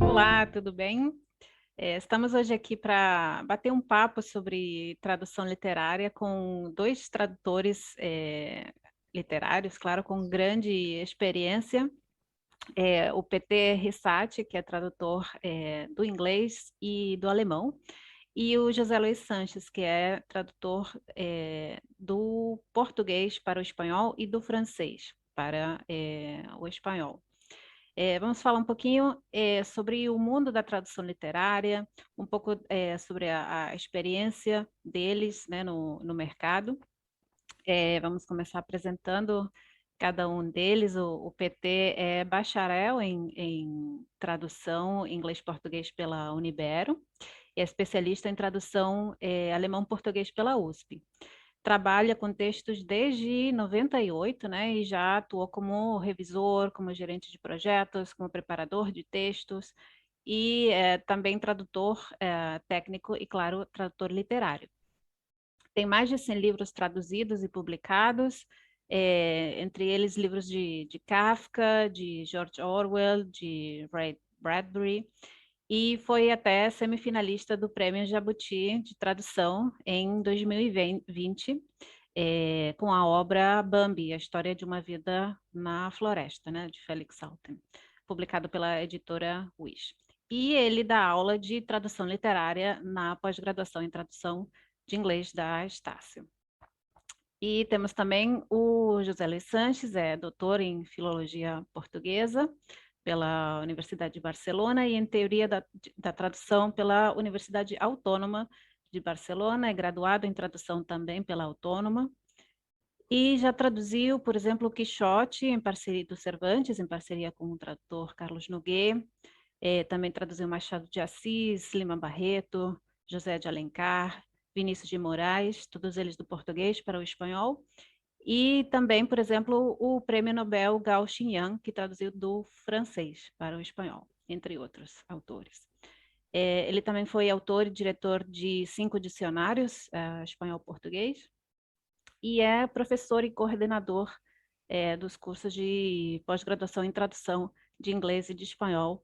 Olá, tudo bem? Estamos hoje aqui para bater um papo sobre tradução literária com dois tradutores literários, claro, com grande experiência. O PT Rissati, que é tradutor do inglês e do alemão, e o José Luiz Sanches, que é tradutor do português para o espanhol e do francês para o espanhol. Vamos falar um pouquinho sobre o mundo da tradução literária, um pouco sobre a experiência deles, né, no mercado. Vamos começar apresentando cada um deles. O PT é bacharel em tradução inglês-português pela Unibero, e é especialista em tradução alemão-português pela USP. Trabalha com textos desde 98, né, e já atuou como revisor, como gerente de projetos, como preparador de textos e também tradutor técnico e, claro, tradutor literário. Tem mais de 100 livros traduzidos e publicados, entre eles livros de Kafka, de George Orwell, de Ray Bradbury, e foi até semifinalista do Prêmio Jabuti de Tradução em 2020, com a obra Bambi, a história de uma vida na floresta, né, de Felix Salten, publicado pela editora Wish. E ele dá aula de tradução literária na pós-graduação em tradução de inglês da Estácio. E temos também o José Luiz Sanches, é doutor em filologia portuguesa pela Universidade de Barcelona e em teoria da tradução pela Universidade Autônoma de Barcelona, é graduado em tradução também pela Autônoma, e já traduziu, por exemplo, o Quixote em parceria do Cervantes, em parceria com o tradutor Carlos Noguet, também traduziu Machado de Assis, Lima Barreto, José de Alencar, Vinícius de Moraes, todos eles do português para o espanhol, e também, por exemplo, o Prêmio Nobel Gao Xinyan, que traduziu do francês para o espanhol, entre outros autores. Ele também foi autor e diretor de 5 dicionários, espanhol-português, e é professor e coordenador dos cursos de pós-graduação em tradução de inglês e de espanhol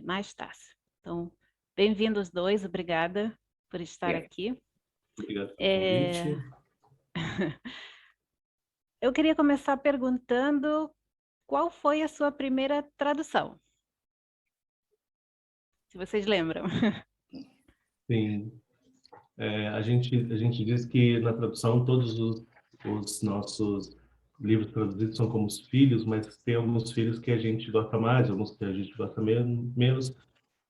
na Estácio. Então, bem-vindos dois, obrigada por estar aqui. Obrigado pelo convite. Eu queria começar perguntando qual foi a sua primeira tradução? Se vocês lembram. Sim. A gente diz que na tradução todos os nossos livros traduzidos são como os filhos, mas tem alguns filhos que a gente gosta mais, alguns que a gente gosta menos.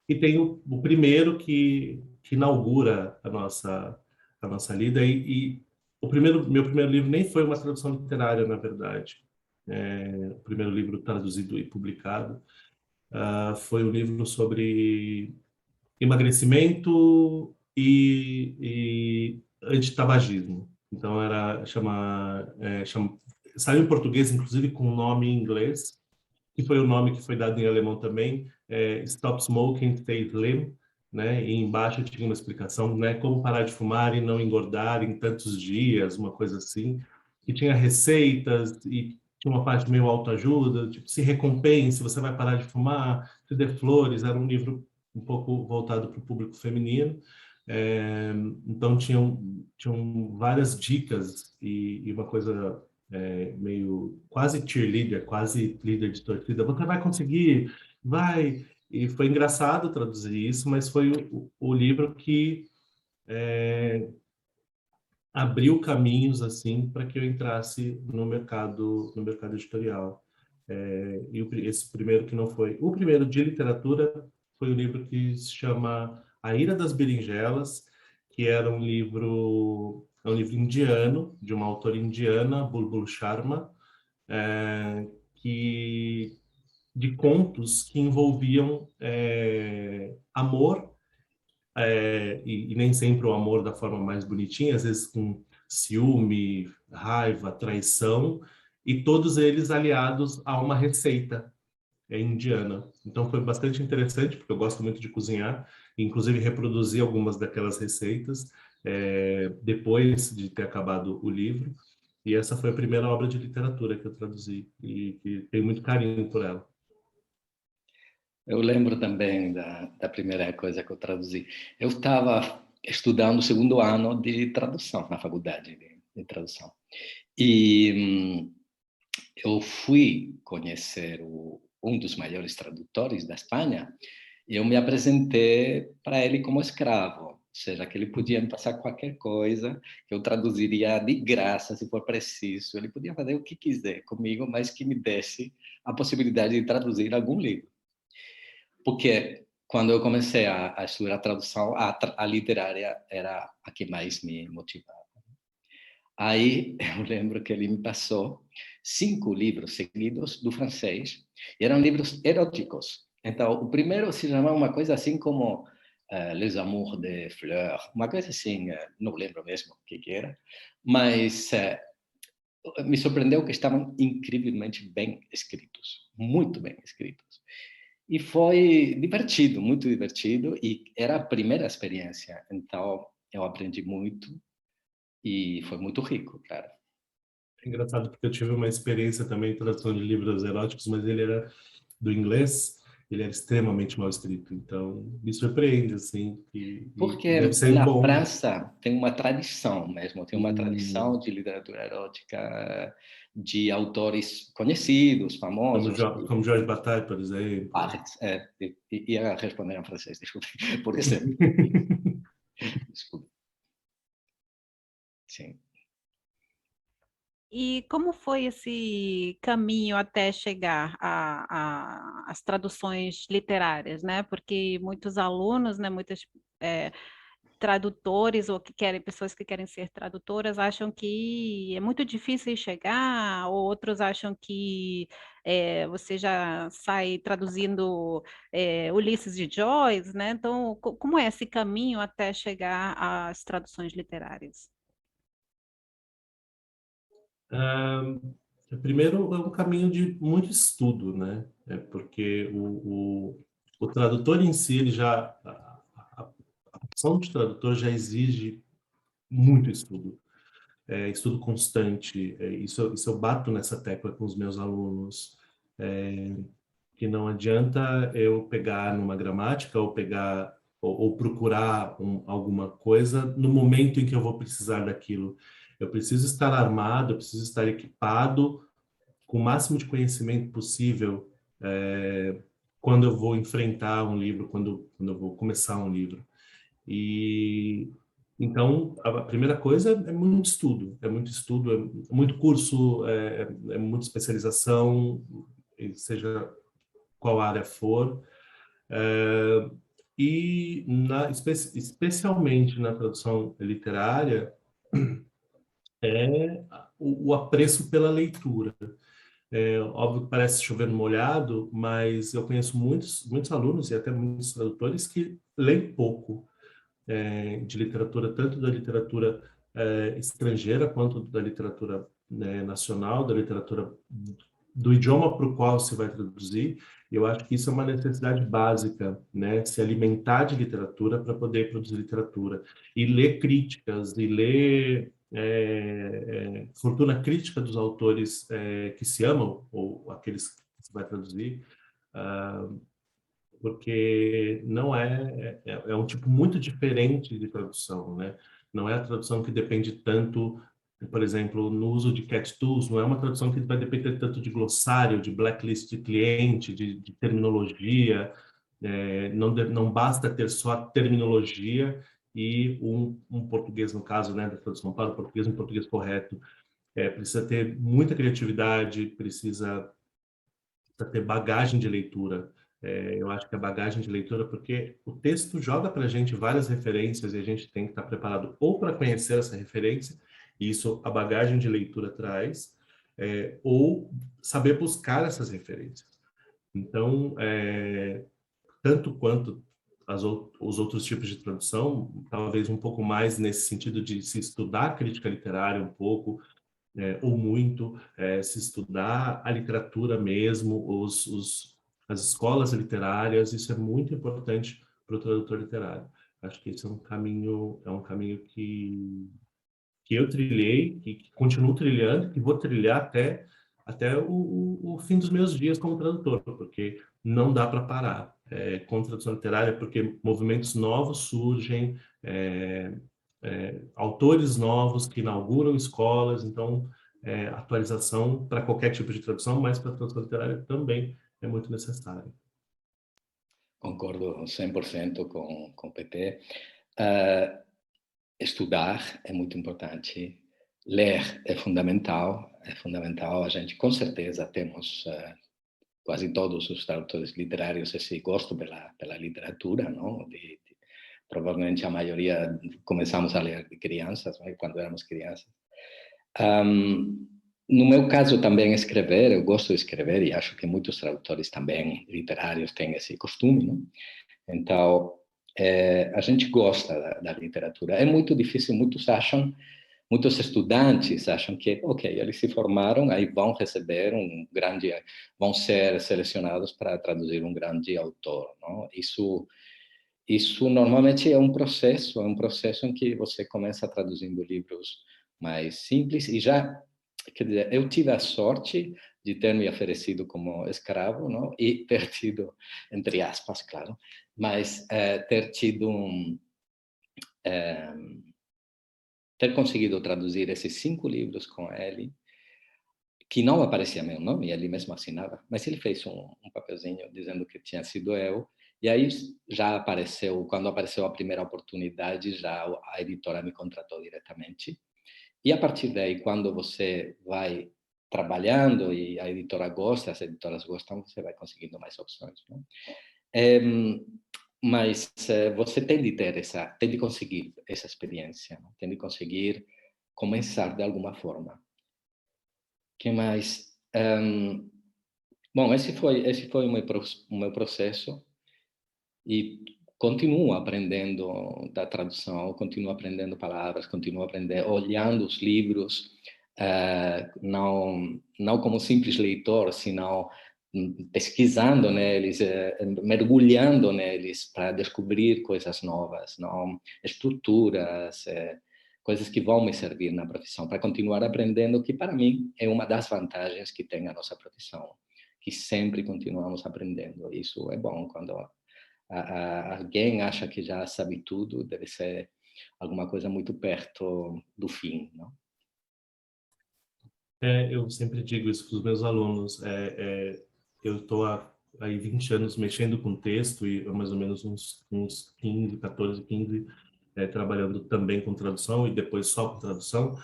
E tem o primeiro que inaugura a nossa lida. E meu primeiro livro nem foi uma tradução literária, na verdade. O primeiro livro traduzido e publicado foi um livro sobre emagrecimento e antitabagismo. Então saiu em português, inclusive com um nome em inglês, que foi o nome que foi dado em alemão também, Stop Smoking, Stay Slim, né? E embaixo tinha uma explicação, né? Como parar de fumar e não engordar em tantos dias, uma coisa assim. E tinha receitas e tinha uma parte meio autoajuda, tipo, se recompense, você vai parar de fumar, te dê flores. Era um livro um pouco voltado para o público feminino. Então tinham várias dicas e uma coisa meio quase cheerleader, quase líder de torcida. Você vai conseguir, vai. E foi engraçado traduzir isso, mas foi o livro que abriu caminhos assim para que eu entrasse no mercado editorial. Esse primeiro que não foi o primeiro de literatura foi o livro que se chama A Ira das Berinjelas, que era um livro indiano, de uma autora indiana, Bulbul Sharma, de contos que envolviam amor, e nem sempre o amor da forma mais bonitinha, às vezes com ciúme, raiva, traição, e todos eles aliados a uma receita indiana. Então foi bastante interessante, porque eu gosto muito de cozinhar, inclusive reproduzi algumas daquelas receitas depois de ter acabado o livro. E essa foi a primeira obra de literatura que eu traduzi e que tenho muito carinho por ela. Eu lembro também da primeira coisa que eu traduzi. Eu estava estudando o segundo ano de tradução na faculdade de tradução. E eu fui conhecer um dos maiores tradutores da Espanha e eu me apresentei para ele como escravo. Ou seja, que ele podia me passar qualquer coisa, que eu traduziria de graça, se for preciso. Ele podia fazer o que quiser comigo, mas que me desse a possibilidade de traduzir algum livro. Porque quando eu comecei a estudar a tradução, a literária era a que mais me motivava. Aí eu lembro que ele me passou 5 livros seguidos do francês, e eram livros eróticos. Então, o primeiro se chamava uma coisa assim como Les Amours de Fleur, uma coisa assim, não lembro mesmo o que era, mas me surpreendeu que estavam incrivelmente bem escritos, muito bem escritos. E foi divertido, muito divertido, e era a primeira experiência, então eu aprendi muito e foi muito rico, claro. É engraçado porque eu tive uma experiência também em tradução de livros eróticos, mas ele era do inglês, ele era extremamente mal escrito, então me surpreende, assim, e Porque deve ser na bom. França tem uma tradição mesmo, tem uma tradição de literatura erótica de autores conhecidos, famosos. Como Jorge Bataille, por exemplo. Ia responder em francês, desculpe, por exemplo. Desculpe. Sim. E como foi esse caminho até chegar às traduções literárias, né? Porque muitos alunos, né, muitos tradutores ou pessoas que querem ser tradutoras acham que é muito difícil chegar, ou outros acham que você já sai traduzindo Ulisses de Joyce, né? Então, como é esse caminho até chegar às traduções literárias? Primeiro, é um caminho de muito estudo, né? Porque o tradutor em si, ele já, a profissão de tradutor já exige muito estudo, estudo constante. Isso eu bato nessa tecla com os meus alunos, que não adianta eu pegar numa gramática ou pegar ou procurar alguma coisa no momento em que eu vou precisar daquilo. Eu preciso estar armado, eu preciso estar equipado com o máximo de conhecimento possível quando eu vou enfrentar um livro, quando eu vou começar um livro. E então a primeira coisa é muito estudo, é muito curso, é muita especialização, seja qual área for. E especialmente na tradução literária é o apreço pela leitura. Óbvio que parece chover no molhado, mas eu conheço muitos alunos e até muitos tradutores que leem pouco de literatura, tanto da literatura estrangeira quanto da literatura nacional, da literatura do idioma para o qual se vai traduzir. E eu acho que isso é uma necessidade básica, né? Se alimentar de literatura para poder produzir literatura. E ler críticas, e ler fortuna crítica dos autores que se amam, ou aqueles que se vai traduzir, porque não é um tipo muito diferente de tradução, né? Não é a tradução que depende tanto, por exemplo, no uso de cat tools, não é uma tradução que vai depender tanto de glossário, de blacklist de cliente, de terminologia. Não basta ter só a terminologia e um português, no caso, né, da tradução para o português, um português correto. Precisa ter muita criatividade, precisa ter bagagem de leitura. Eu acho que a bagagem de leitura, porque o texto joga para a gente várias referências e a gente tem que estar preparado ou para conhecer essa referência, e isso a bagagem de leitura traz, ou saber buscar essas referências. Então, tanto quanto os outros tipos de tradução, talvez um pouco mais nesse sentido de se estudar crítica literária um pouco, ou muito, se estudar a literatura mesmo, as escolas literárias, isso é muito importante para o tradutor literário. Acho que esse é um caminho que eu trilhei, que continuo trilhando, que vou trilhar até o fim dos meus dias como tradutor, porque não dá para parar com tradução literária, porque movimentos novos surgem, autores novos que inauguram escolas, então atualização para qualquer tipo de tradução, mas para tradução literária também é muito necessário. Concordo 100% com o PT. Estudar é muito importante, ler é fundamental. A gente, com certeza, temos quase todos os tradutores literários esse gosto pela literatura, não? Provavelmente a maioria começamos a ler de crianças, né? Quando éramos crianças. No meu caso, também escrever, eu gosto de escrever e acho que muitos tradutores também literários têm esse costume, não? Então, a gente gosta da literatura. É muito difícil, muitos estudantes acham que, ok, eles se formaram, aí vão receber vão ser selecionados para traduzir um grande autor, não? Isso normalmente é um processo em que você começa traduzindo livros mais simples e já, quer dizer, eu tive a sorte de ter me oferecido como escravo, não? E ter tido, entre aspas, claro, mas ter conseguido traduzir esses 5 livros com ele, que não aparecia meu nome, ele mesmo assinava, mas ele fez um papelzinho dizendo que tinha sido eu, e aí já apareceu, quando apareceu a primeira oportunidade, já a editora me contratou diretamente. E a partir daí, quando você vai trabalhando e a editora gosta, as editoras gostam, você vai conseguindo mais opções, né? Mas você tem de conseguir essa experiência, não? Tem de conseguir começar de alguma forma. Que mais? Bom, esse foi o meu processo e continuo aprendendo da tradução, continuo aprendendo palavras, continuo aprendendo, olhando os livros, não como simples leitor, senão pesquisando neles, mergulhando neles para descobrir coisas novas, não? Estruturas, coisas que vão me servir na profissão, para continuar aprendendo, que para mim é uma das vantagens que tem a nossa profissão, que sempre continuamos aprendendo. Isso é bom quando alguém acha que já sabe tudo, deve ser alguma coisa muito perto do fim, não? Eu sempre digo isso para os meus alunos. Eu estou aí 20 anos mexendo com texto e há mais ou menos uns 15, 14, 15 trabalhando também com tradução e depois só com tradução.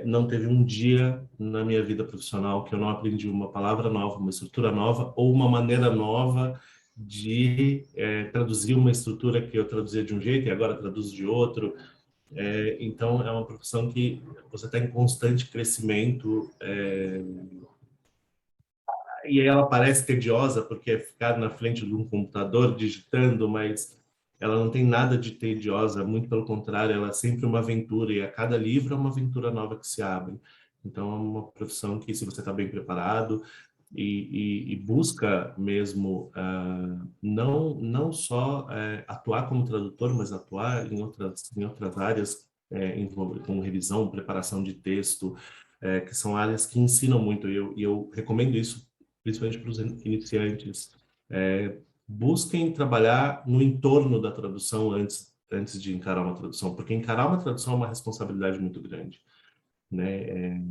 Não teve um dia na minha vida profissional que eu não aprendi uma palavra nova, uma estrutura nova ou uma maneira nova de traduzir uma estrutura que eu traduzia de um jeito e agora traduzo de outro. Então, é uma profissão que você está em constante crescimento, e aí ela parece tediosa porque é ficar na frente de um computador digitando, mas ela não tem nada de tediosa, muito pelo contrário, ela é sempre uma aventura, e a cada livro é uma aventura nova que se abre. Então, é uma profissão que, se você está bem preparado e busca mesmo não só atuar como tradutor, mas atuar em outras áreas, com revisão, preparação de texto, que são áreas que ensinam muito, e eu recomendo isso principalmente para os iniciantes. Busquem trabalhar no entorno da tradução antes de encarar uma tradução, porque encarar uma tradução é uma responsabilidade muito grande, né?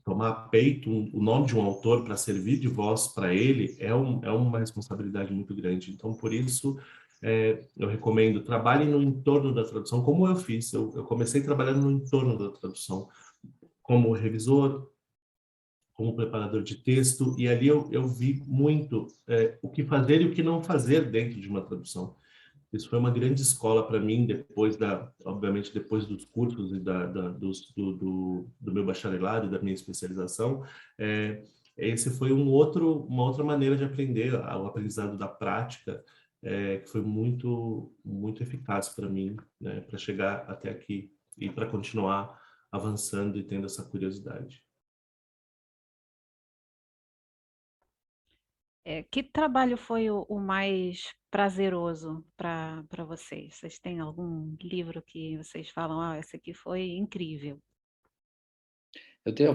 Tomar a peito o nome de um autor para servir de voz para ele é uma responsabilidade muito grande. Então, por isso, eu recomendo, trabalhem no entorno da tradução, como eu fiz. Eu comecei trabalhando no entorno da tradução, como revisor, como preparador de texto, e ali eu vi muito o que fazer e o que não fazer dentro de uma tradução. Isso foi uma grande escola para mim, obviamente, depois dos cursos e do meu bacharelado e da minha especialização. Esse foi uma outra maneira de aprender, o aprendizado da prática, que foi muito, muito eficaz para mim, né, para chegar até aqui e para continuar avançando e tendo essa curiosidade. Que trabalho foi o mais prazeroso para vocês? Vocês têm algum livro que vocês falam, esse aqui foi incrível? Eu tenho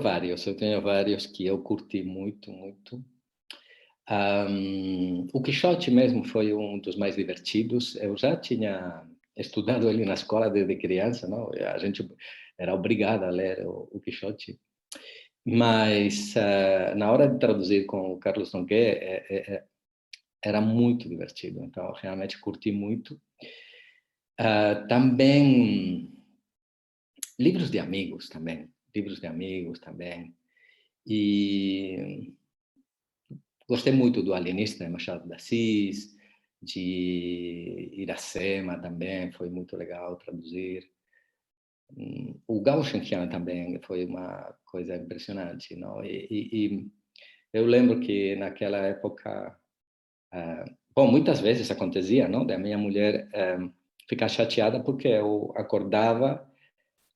vários que eu curti muito, muito. O Quixote mesmo foi um dos mais divertidos. Eu já tinha estudado ele na escola desde criança, não? A gente era obrigado a ler o Quixote. Mas na hora de traduzir com o Carlos Noguet, era muito divertido. Então, realmente curti muito. Também livros de amigos também. E gostei muito do Alienista, de Machado de Assis, de Iracema também, foi muito legal traduzir. O Gao Shenqian também foi uma coisa impressionante, não? E eu lembro que naquela época, bom, muitas vezes acontecia, não? Da minha mulher ficar chateada porque eu acordava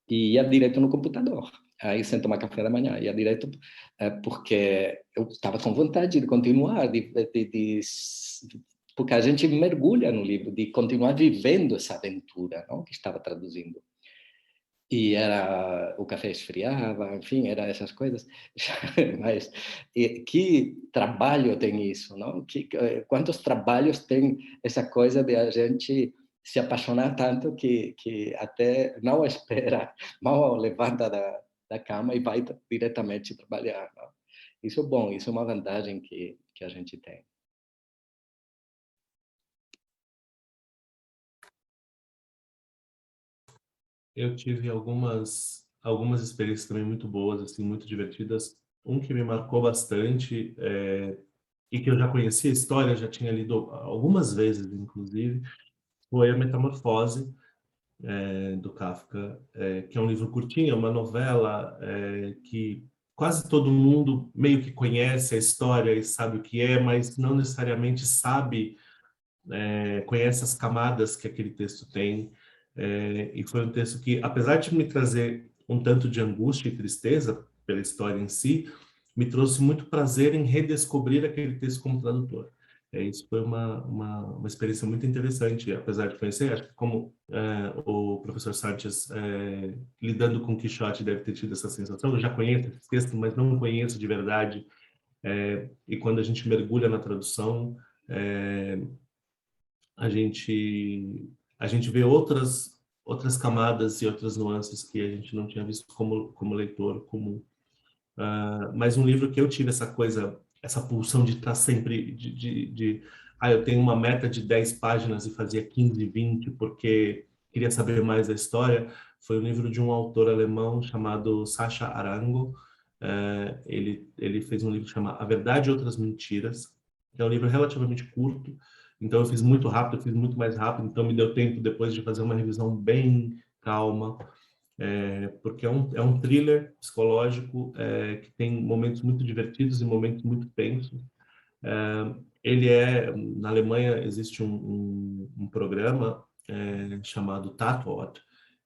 e ia direto no computador. Aí, sem tomar café da manhã, ia direto, porque eu estava com vontade de continuar, porque a gente mergulha no livro, de continuar vivendo essa aventura, não? Que estava traduzindo. E era, o café esfriava, enfim, era essas coisas. Mas que trabalho tem isso, não? Quantos trabalhos tem essa coisa de a gente se apaixonar tanto que até não espera, mal levanta da cama e vai diretamente trabalhar, não? Isso é bom, isso é uma vantagem que a gente tem. Eu tive algumas experiências também muito boas, assim, muito divertidas. Um que me marcou bastante, e que eu já conhecia a história, já tinha lido algumas vezes, inclusive, foi A Metamorfose, do Kafka, que é um livro curtinho, é uma novela que quase todo mundo meio que conhece a história e sabe o que é, mas não necessariamente sabe, conhece as camadas que aquele texto tem. E foi um texto que, apesar de me trazer um tanto de angústia e tristeza pela história em si, me trouxe muito prazer em redescobrir aquele texto como tradutor. Isso foi uma experiência muito interessante, apesar de conhecer, acho que como o professor Sánchez, lidando com Quixote, deve ter tido essa sensação. Eu já conheço esse texto, mas não conheço de verdade. E quando a gente mergulha na tradução, a gente a gente vê outras camadas e outras nuances que a gente não tinha visto como leitor comum. Mas um livro que eu tive essa coisa, essa pulsão de estar sempre eu tenho uma meta de 10 páginas e fazia 15, 20 porque queria saber mais da história, foi um livro de um autor alemão chamado Sacha Arango. Ele fez um livro chamado A Verdade e Outras Mentiras, que é um livro relativamente curto, então eu fiz muito rápido, eu fiz muito mais rápido, então me deu tempo depois de fazer uma revisão bem calma, porque é um thriller psicológico, que tem momentos muito divertidos e momentos muito tensos. Na Alemanha existe um programa chamado Tatort,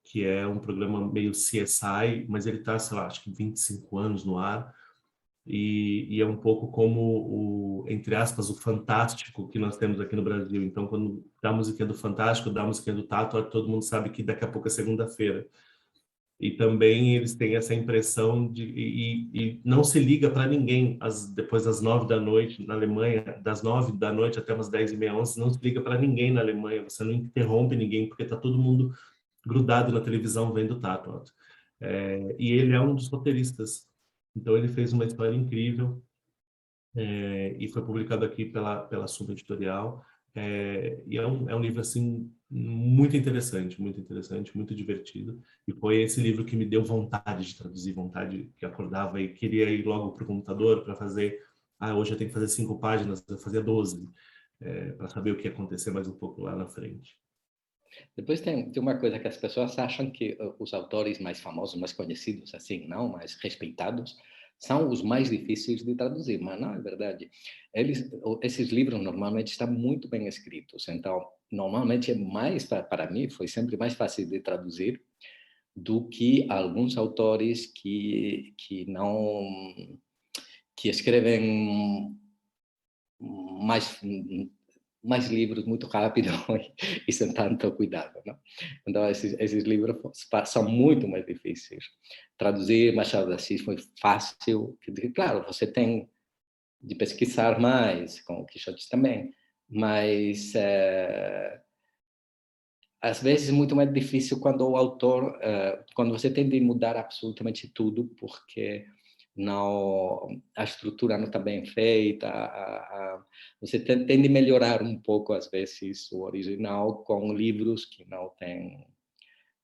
que é um programa meio CSI, mas ele está, sei lá, acho que 25 anos no ar, e é um pouco como entre aspas, o Fantástico que nós temos aqui no Brasil. Então, quando dá a musiquinha do Fantástico, dá a musiquinha do Tatort, todo mundo sabe que daqui a pouco é segunda-feira. E também eles têm essa impressão e não se liga para ninguém depois das 9 da noite na Alemanha, das 9 da noite até umas 10h30, 11, não se liga para ninguém na Alemanha, você não interrompe ninguém, porque está todo mundo grudado na televisão vendo o Tatort. E ele é um dos roteiristas, então ele fez uma história incrível, e foi publicado aqui pela Suma Editorial. E é um livro assim muito interessante, muito divertido. E foi esse livro que me deu vontade de traduzir, vontade que acordava e queria ir logo para o computador para fazer. Hoje eu tenho que fazer 5 páginas, eu fazia 12, para saber o que ia acontecer mais um pouco lá na frente. Depois tem uma coisa que as pessoas acham que os autores mais famosos, mais conhecidos, assim, não, mais respeitados, são os mais difíceis de traduzir, mas não é verdade. Esses livros normalmente estão muito bem escritos, então normalmente para mim foi sempre mais fácil de traduzir do que alguns autores que escrevem mais mais livros muito rápido e sem tanto cuidado, não? Então, esses livros são muito mais difíceis. Traduzir Machado de Assis foi fácil. Claro, você tem de pesquisar mais, com o Quixote também, mas às vezes é muito mais difícil quando o autor, quando você tem de mudar absolutamente tudo, porque não, a estrutura não está bem feita, você tem de melhorar um pouco, às vezes, o original com livros que não têm,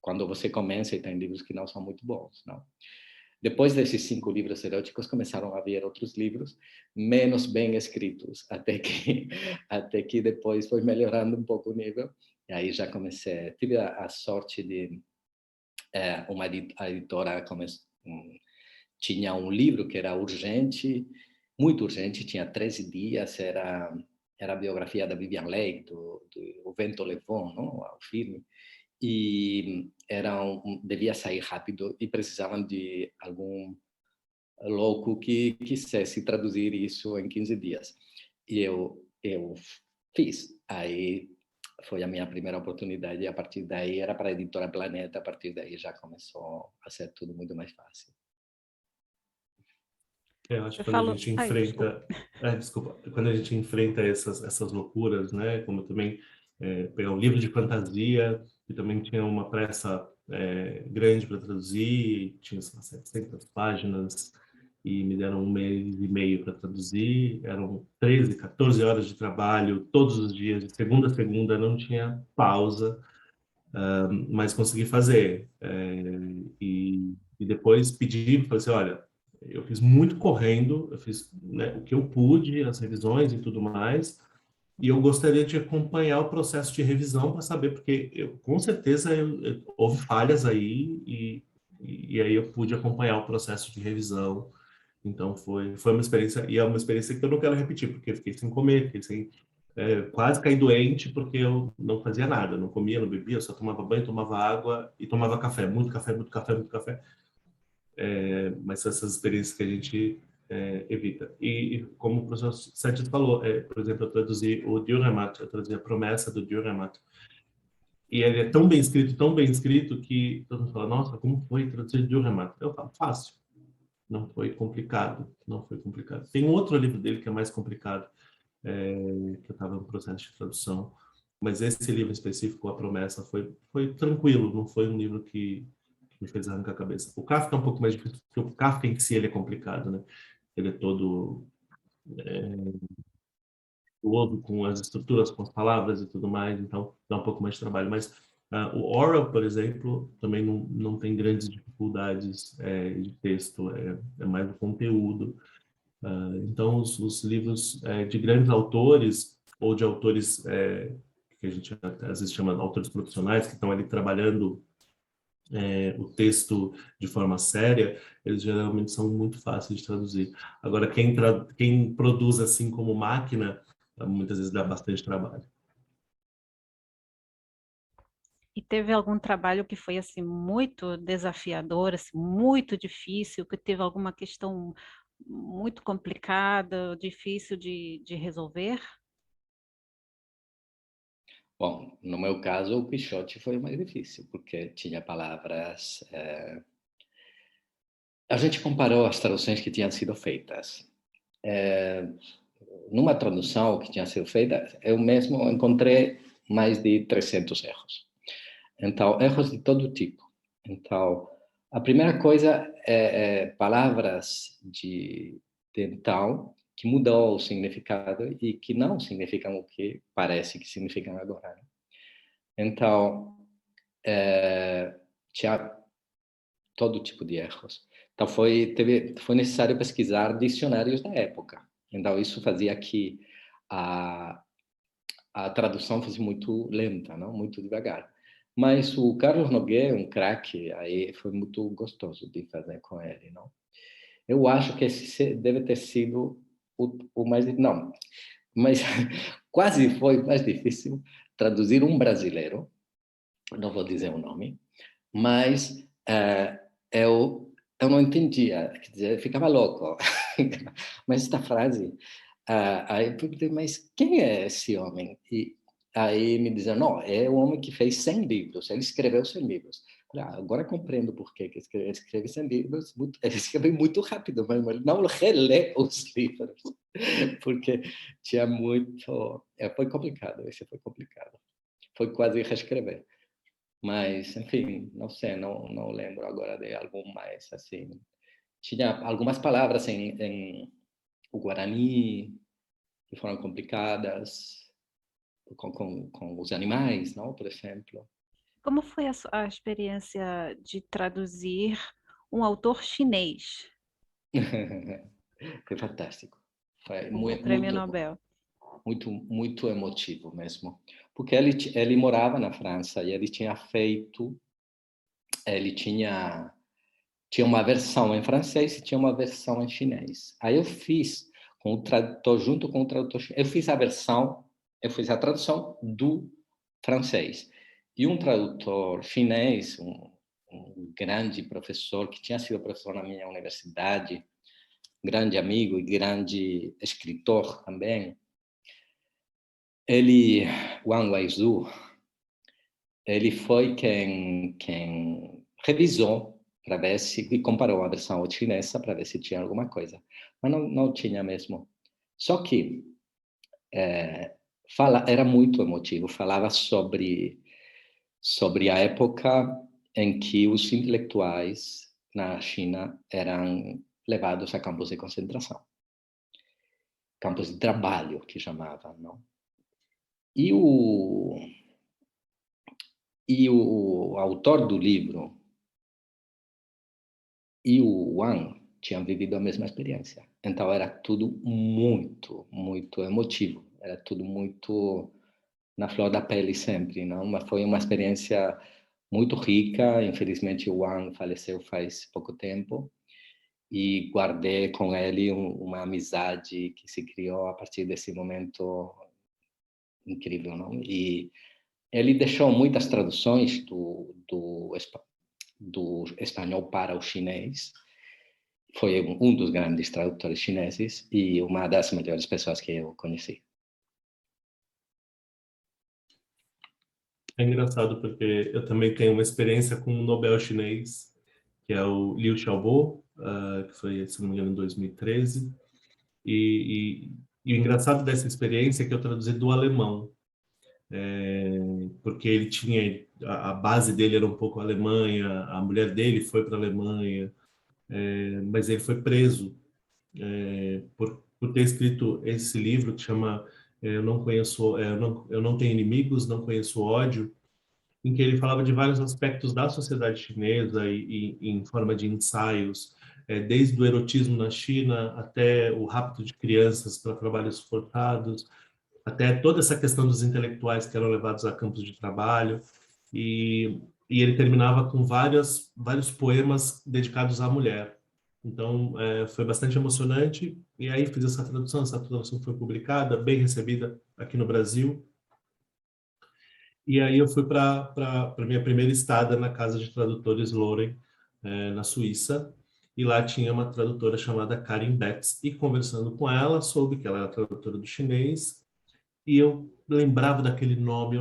quando você começa e tem livros que não são muito bons, não? Depois desses 5 livros eróticos, começaram a vir outros livros menos bem escritos, até que depois foi melhorando um pouco o nível. E aí já comecei, tive a sorte de a editora tinha um livro que era urgente, muito urgente, tinha 13 dias, era a biografia da Vivian Leigh, do O Vento Levou, não? O filme. E devia sair rápido e precisavam de algum louco que quisesse traduzir isso em 15 dias. E eu fiz. Aí foi a minha primeira oportunidade e a partir daí era para a editora Planeta, a partir daí já começou a ser tudo muito mais fácil. Eu acho Você que quando a falou... gente Ai, desculpa. enfrenta, quando a gente enfrenta essas loucuras, né? Como eu também pegar um livro de fantasia, que também tinha uma pressa grande para traduzir, tinha 700 páginas, e me deram 1 mês e meio para traduzir, eram 13, 14 horas de trabalho, todos os dias, de segunda a segunda, não tinha pausa, mas consegui fazer. E depois pedi, falei assim, olha, eu fiz muito correndo, eu fiz, né, o que eu pude, as revisões e tudo mais, e eu gostaria de acompanhar o processo de revisão para saber, porque com certeza houve falhas aí, e aí eu pude acompanhar o processo de revisão. Então foi uma experiência, e é uma experiência que eu não quero repetir, porque eu fiquei sem comer, fiquei sem, quase caí doente, porque eu não fazia nada, não comia, não bebia, eu só tomava banho, tomava água e tomava café, muito café, muito café, muito café. Mas são essas experiências que a gente evita. E como o professor Santos falou, por exemplo, eu traduzi o Dürrenmatt, eu traduzi a promessa do Dürrenmatt, e ele é tão bem escrito, que todo mundo fala, nossa, como foi traduzir Dürrenmatt? Eu falo, fácil, não foi complicado, não foi complicado. Tem um outro livro dele que é mais complicado, que eu estava no processo de tradução, mas esse livro específico, A Promessa, foi tranquilo, não foi um livro que me fez arrancar a cabeça. O Kafka é um pouco mais difícil, porque o Kafka em si ele é complicado, né? Ele é todo com as estruturas, com as palavras e tudo mais, então dá um pouco mais de trabalho. Mas o Orwell, por exemplo, também não tem grandes dificuldades de texto, é mais o conteúdo. Então, os livros de grandes autores, ou de autores que a gente às vezes chama de autores profissionais, que estão ali trabalhando o texto de forma séria, eles geralmente são muito fáceis de traduzir. Agora, quem produz assim como máquina, muitas vezes dá bastante trabalho. E teve algum trabalho que foi assim muito desafiador, assim, muito difícil, que teve alguma questão muito complicada, difícil de resolver? Bom, no meu caso, o Quixote foi o mais difícil, porque tinha palavras... A gente comparou as traduções que tinham sido feitas. Numa tradução que tinha sido feita, eu mesmo encontrei mais de 300 erros. Então, erros de todo tipo. Então, a primeira coisa é palavras de então que mudou o significado e que não significam o que parece que significam agora. Então, tinha todo tipo de erros. Então, foi necessário pesquisar dicionários da época. Então, isso fazia que a tradução fosse muito lenta, não? Muito devagar. Mas o Carlos Nogueira, um craque, aí foi muito gostoso de fazer com ele, não? Eu acho que esse deve ter sido o mais... Não, mas quase foi mais difícil traduzir um brasileiro, não vou dizer o nome, mas eu não entendia, quer dizer, eu ficava louco. Mas esta frase Aí eu perguntei, mas quem é esse homem? E aí me diziam, não, é o homem que fez 100 livros, ele escreveu 100 livros. Falei, agora compreendo por que ele escreve 100 livros, ele escreve muito rápido, mas ele não relê os livros, porque tinha muito... foi complicado, esse foi complicado. Foi quase reescrever. Mas, enfim, não sei, não lembro agora de algum mais, assim. Tinha algumas palavras em o Guarani que foram complicadas, com os animais, não? Por exemplo. Como foi a experiência de traduzir um autor chinês, Foi fantástico. Foi o Prêmio muito, Nobel? muito, muito emotivo mesmo. Porque ele morava na França e ele tinha feito... Ele tinha uma versão em francês e tinha uma versão em chinês. Aí eu fiz com o tradutor, junto com o tradutor chinês, eu fiz a tradução do francês. E um tradutor chinês, um grande professor, que tinha sido professor na minha universidade, grande amigo e grande escritor também, Wang Weizhou, ele foi quem revisou para ver se, e comparou a versão chinesa para ver se tinha alguma coisa. Mas não tinha mesmo. Só que era muito emotivo, falava sobre a época em que os intelectuais na China eram levados a campos de concentração, campos de trabalho, que chamavam, não? E o autor do livro e o Wang tinham vivido a mesma experiência. Então era tudo muito, muito emotivo. Era tudo muito na flor da pele sempre, não? Mas foi uma experiência muito rica. Infelizmente o Wang faleceu faz pouco tempo e guardei com ele uma amizade que se criou a partir desse momento incrível, não? E ele deixou muitas traduções do espanhol para o chinês. Foi um dos grandes tradutores chineses e uma das melhores pessoas que eu conheci. É engraçado porque eu também tenho uma experiência com um Nobel chinês, que é o Liu Xiaobo, que foi, se não me engano, em 2013. E o engraçado dessa experiência é que eu traduzi do alemão, porque ele tinha... A base dele era um pouco Alemanha, a mulher dele foi para a Alemanha, mas ele foi preso por ter escrito esse livro que chama Eu não conheço, eu não tenho inimigos, não conheço ódio, em que ele falava de vários aspectos da sociedade chinesa e em forma de ensaios, desde o erotismo na China até o rapto de crianças para trabalhos forçados, até toda essa questão dos intelectuais que eram levados a campos de trabalho, e ele terminava com vários poemas dedicados à mulher. Então, foi bastante emocionante, e aí fiz essa tradução foi publicada, bem recebida aqui no Brasil, e aí eu fui para a minha primeira estada na Casa de Tradutores Loren, na Suíça, e lá tinha uma tradutora chamada Karin Betts, e conversando com ela, soube que ela era tradutora do chinês, e eu lembrava daquele nome,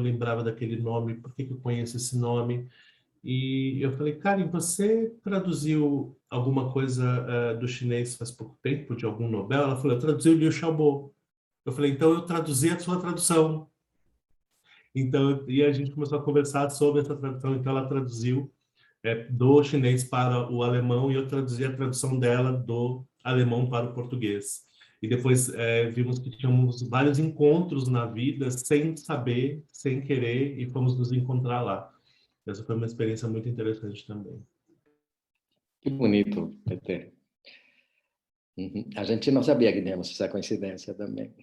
por que eu conheço esse nome? E eu falei, Karin, você traduziu alguma coisa do chinês faz pouco tempo, de algum Nobel? Ela falou, eu traduzi o Liu Xiaobo. Eu falei, então eu traduzi a sua tradução. Então, e a gente começou a conversar sobre essa tradução. Então, ela traduziu do chinês para o alemão e eu traduzi a tradução dela do alemão para o português. E depois vimos que tínhamos vários encontros na vida sem saber, sem querer, e fomos nos encontrar lá. Essa foi uma experiência muito interessante também. Que bonito, Peter. Uhum. A gente não sabia que tínhamos essa coincidência também.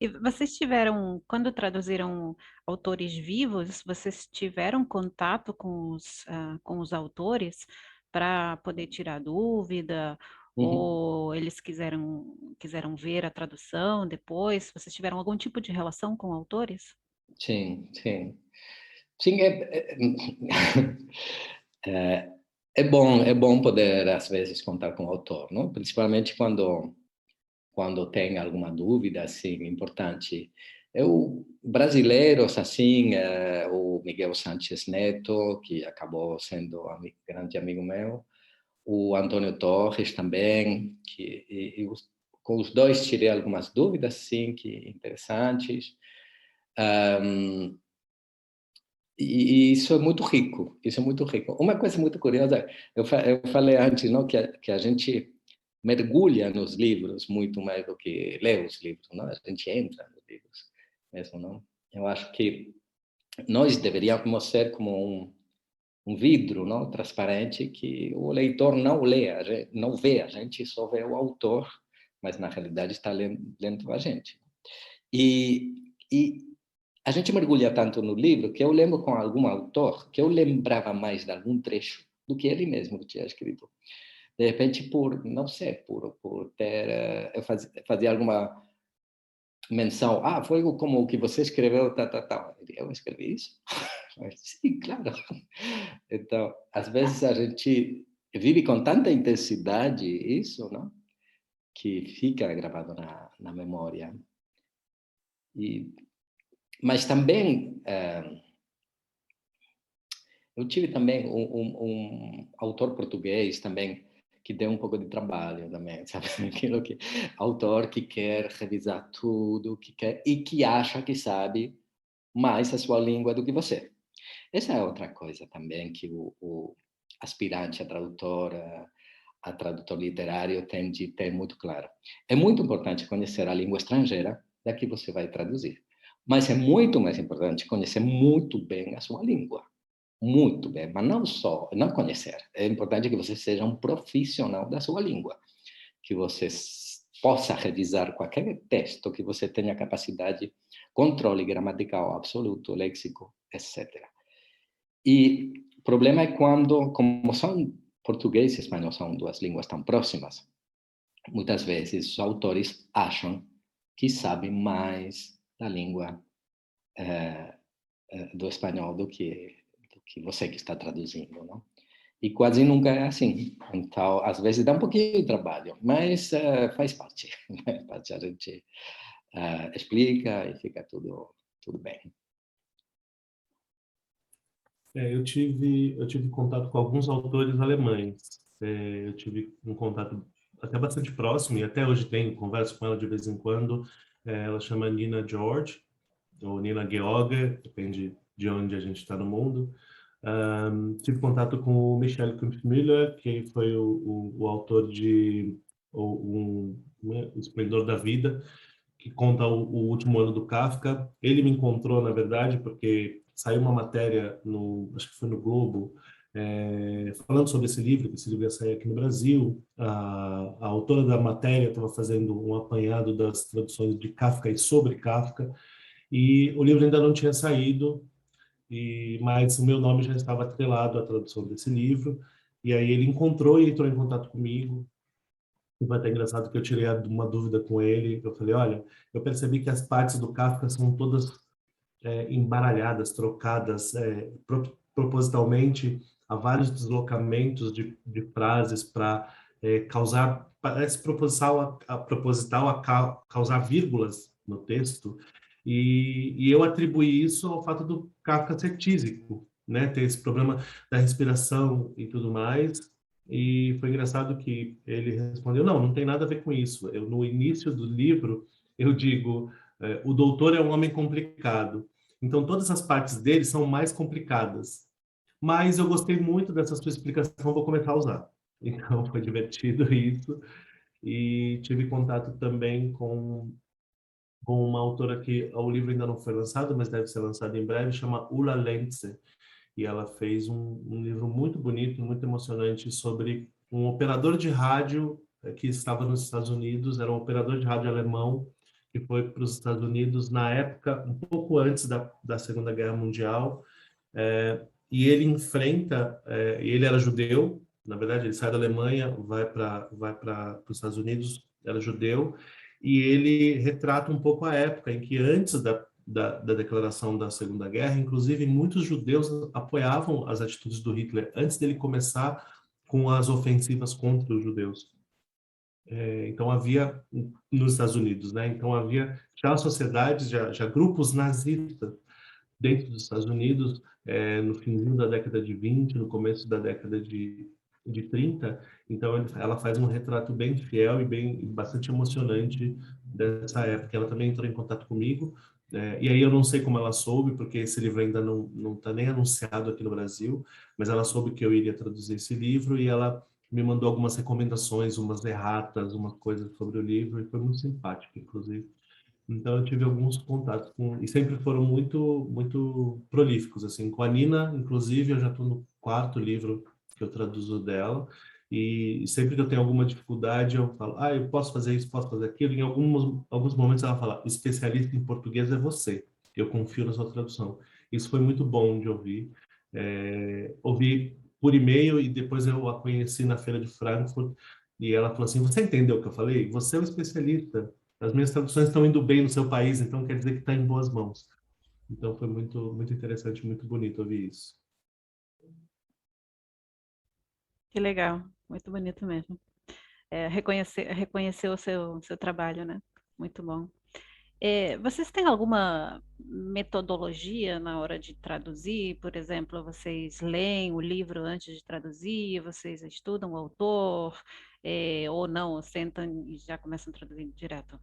E vocês tiveram, quando traduziram autores vivos, vocês tiveram contato com os autores para poder tirar dúvida? Ou eles quiseram ver a tradução depois? Vocês tiveram algum tipo de relação com autores? Sim, sim. Sim, é bom poder, às vezes, contar com o autor, não? Principalmente quando quando tem alguma dúvida, assim, importante. Brasileiros, assim, o Miguel Sánchez Neto, que acabou sendo grande amigo meu, o Antônio Torres também, com os dois tirei algumas dúvidas, sim, que interessantes. E isso é muito rico, isso é muito rico. Uma coisa muito curiosa, eu falei antes, não, que a gente mergulha nos livros muito mais do que lê os livros, não? A gente entra nos livros mesmo, não? Eu acho que nós deveríamos ser como um vidro, não, transparente, que o leitor não lê, não vê, a gente só vê o autor, mas na realidade está lendo a gente. E a gente mergulha tanto no livro que eu lembro com algum autor que eu lembrava mais de algum trecho do que ele mesmo tinha escrito. De repente, não sei, por ter, eu fazia alguma menção, foi como o que você escreveu, eu escrevi isso? Sim, claro. Então, às vezes a gente vive com tanta intensidade isso, não? Que fica gravado na memória. Mas também, eu tive também um autor português também que deu um pouco de trabalho também, sabe? Aquilo que autor que quer revisar tudo, e que acha que sabe mais a sua língua do que você. Essa é outra coisa também que o aspirante a tradutor literário tem de ter muito claro. É muito importante conhecer a língua estrangeira da que você vai traduzir, mas é muito mais importante conhecer muito bem a sua língua. Muito bem, mas não conhecer. É importante que você seja um profissional da sua língua, que você possa revisar qualquer texto, que você tenha capacidade, controle gramatical absoluto, léxico, etc. E o problema é quando, como português e espanhol são duas línguas tão próximas, muitas vezes os autores acham que sabem mais da língua do espanhol do que você que está traduzindo, não? E quase nunca é assim. Então, às vezes dá um pouquinho de trabalho, mas faz parte. A gente explica e fica tudo bem. Eu tive contato com alguns autores alemães. Eu tive um contato até bastante próximo, e até hoje converso com ela de vez em quando. Ela chama Nina George, ou Nina George, depende de onde a gente está no mundo. Tive contato com o Michel Kampfmüller, que foi o autor de O Esplendor da Vida, que conta o último ano do Kafka. Ele me encontrou, na verdade, porque saiu uma matéria, acho que foi no Globo, falando sobre esse livro, que esse livro ia sair aqui no Brasil. A autora da matéria estava fazendo um apanhado das traduções de Kafka e sobre Kafka, e o livro ainda não tinha saído, mas o meu nome já estava atrelado à tradução desse livro, e aí ele entrou em contato comigo. E foi até engraçado que eu tirei uma dúvida com ele. Eu falei, olha, eu percebi que as partes do Kafka são todas embaralhadas, trocadas propositalmente, há vários deslocamentos de frases para causar, parece proposital a causar vírgulas no texto. E eu atribuí isso ao fato do Kafka ser tísico, né? Ter esse problema da respiração e tudo mais. E foi engraçado que ele respondeu, não tem nada a ver com isso. No início do livro, eu digo, o doutor é um homem complicado. Então, todas as partes dele são mais complicadas. Mas eu gostei muito dessa sua explicação, vou começar a usar. Então, foi divertido isso. E tive contato também com uma autora que o livro ainda não foi lançado, mas deve ser lançado em breve, chama Ulla Lentze. E ela fez um livro muito bonito, muito emocionante, sobre um operador de rádio que estava nos Estados Unidos, era um operador de rádio alemão, que foi para os Estados Unidos na época, um pouco antes da Segunda Guerra Mundial, e ele enfrenta, ele era judeu, na verdade ele sai da Alemanha, vai para os Estados Unidos, era judeu, e ele retrata um pouco a época em que antes da declaração da Segunda Guerra, inclusive muitos judeus apoiavam as atitudes do Hitler antes dele começar com as ofensivas contra os judeus. Então havia nos Estados Unidos, né? Então havia já sociedades, já grupos nazistas dentro dos Estados Unidos, no finzinho da década de 20, no começo da década de 30. Então ela faz um retrato bem fiel e bastante emocionante dessa época. Ela também entrou em contato comigo, e aí eu não sei como ela soube, porque esse livro ainda não está nem anunciado aqui no Brasil, mas ela soube que eu iria traduzir esse livro e ela me mandou algumas recomendações, umas erratas, uma coisa sobre o livro, e foi muito simpático, inclusive. Então eu tive alguns contatos com, e sempre foram muito prolíficos, assim. Com a Nina, inclusive, eu já estou no 4º livro que eu traduzo dela, e sempre que eu tenho alguma dificuldade, eu falo, eu posso fazer isso, posso fazer aquilo. Em alguns momentos ela fala, o especialista em português é você, eu confio na sua tradução. Isso foi muito bom de ouvir. Ouvi por e-mail e depois eu a conheci na Feira de Frankfurt, e ela falou assim, você entendeu o que eu falei? Você é o especialista. As minhas traduções estão indo bem no seu país, então quer dizer que está em boas mãos. Então foi muito interessante, muito bonito ouvir isso. Que legal, muito bonito mesmo. Reconhecer o seu trabalho, né? Muito bom. Vocês têm alguma metodologia na hora de traduzir? Por exemplo, vocês leem o livro antes de traduzir, vocês estudam o autor, ou não, sentam e já começam a traduzir direto?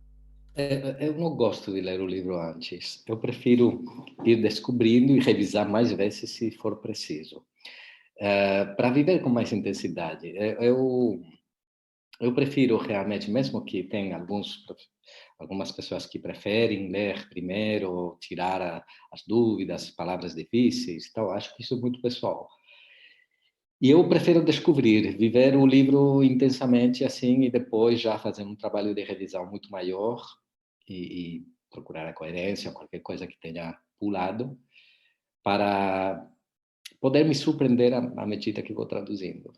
Eu não gosto de ler o livro antes. Eu prefiro ir descobrindo e revisar mais vezes se for preciso. Para viver com mais intensidade. Eu prefiro realmente, mesmo que tenha algumas pessoas que preferem ler primeiro, tirar as dúvidas, palavras difíceis, então acho que isso é muito pessoal. E eu prefiro descobrir, viver o livro intensamente assim e depois já fazer um trabalho de revisão muito maior e procurar a coerência, qualquer coisa que tenha pulado, para poder me surpreender à medida que vou traduzindo.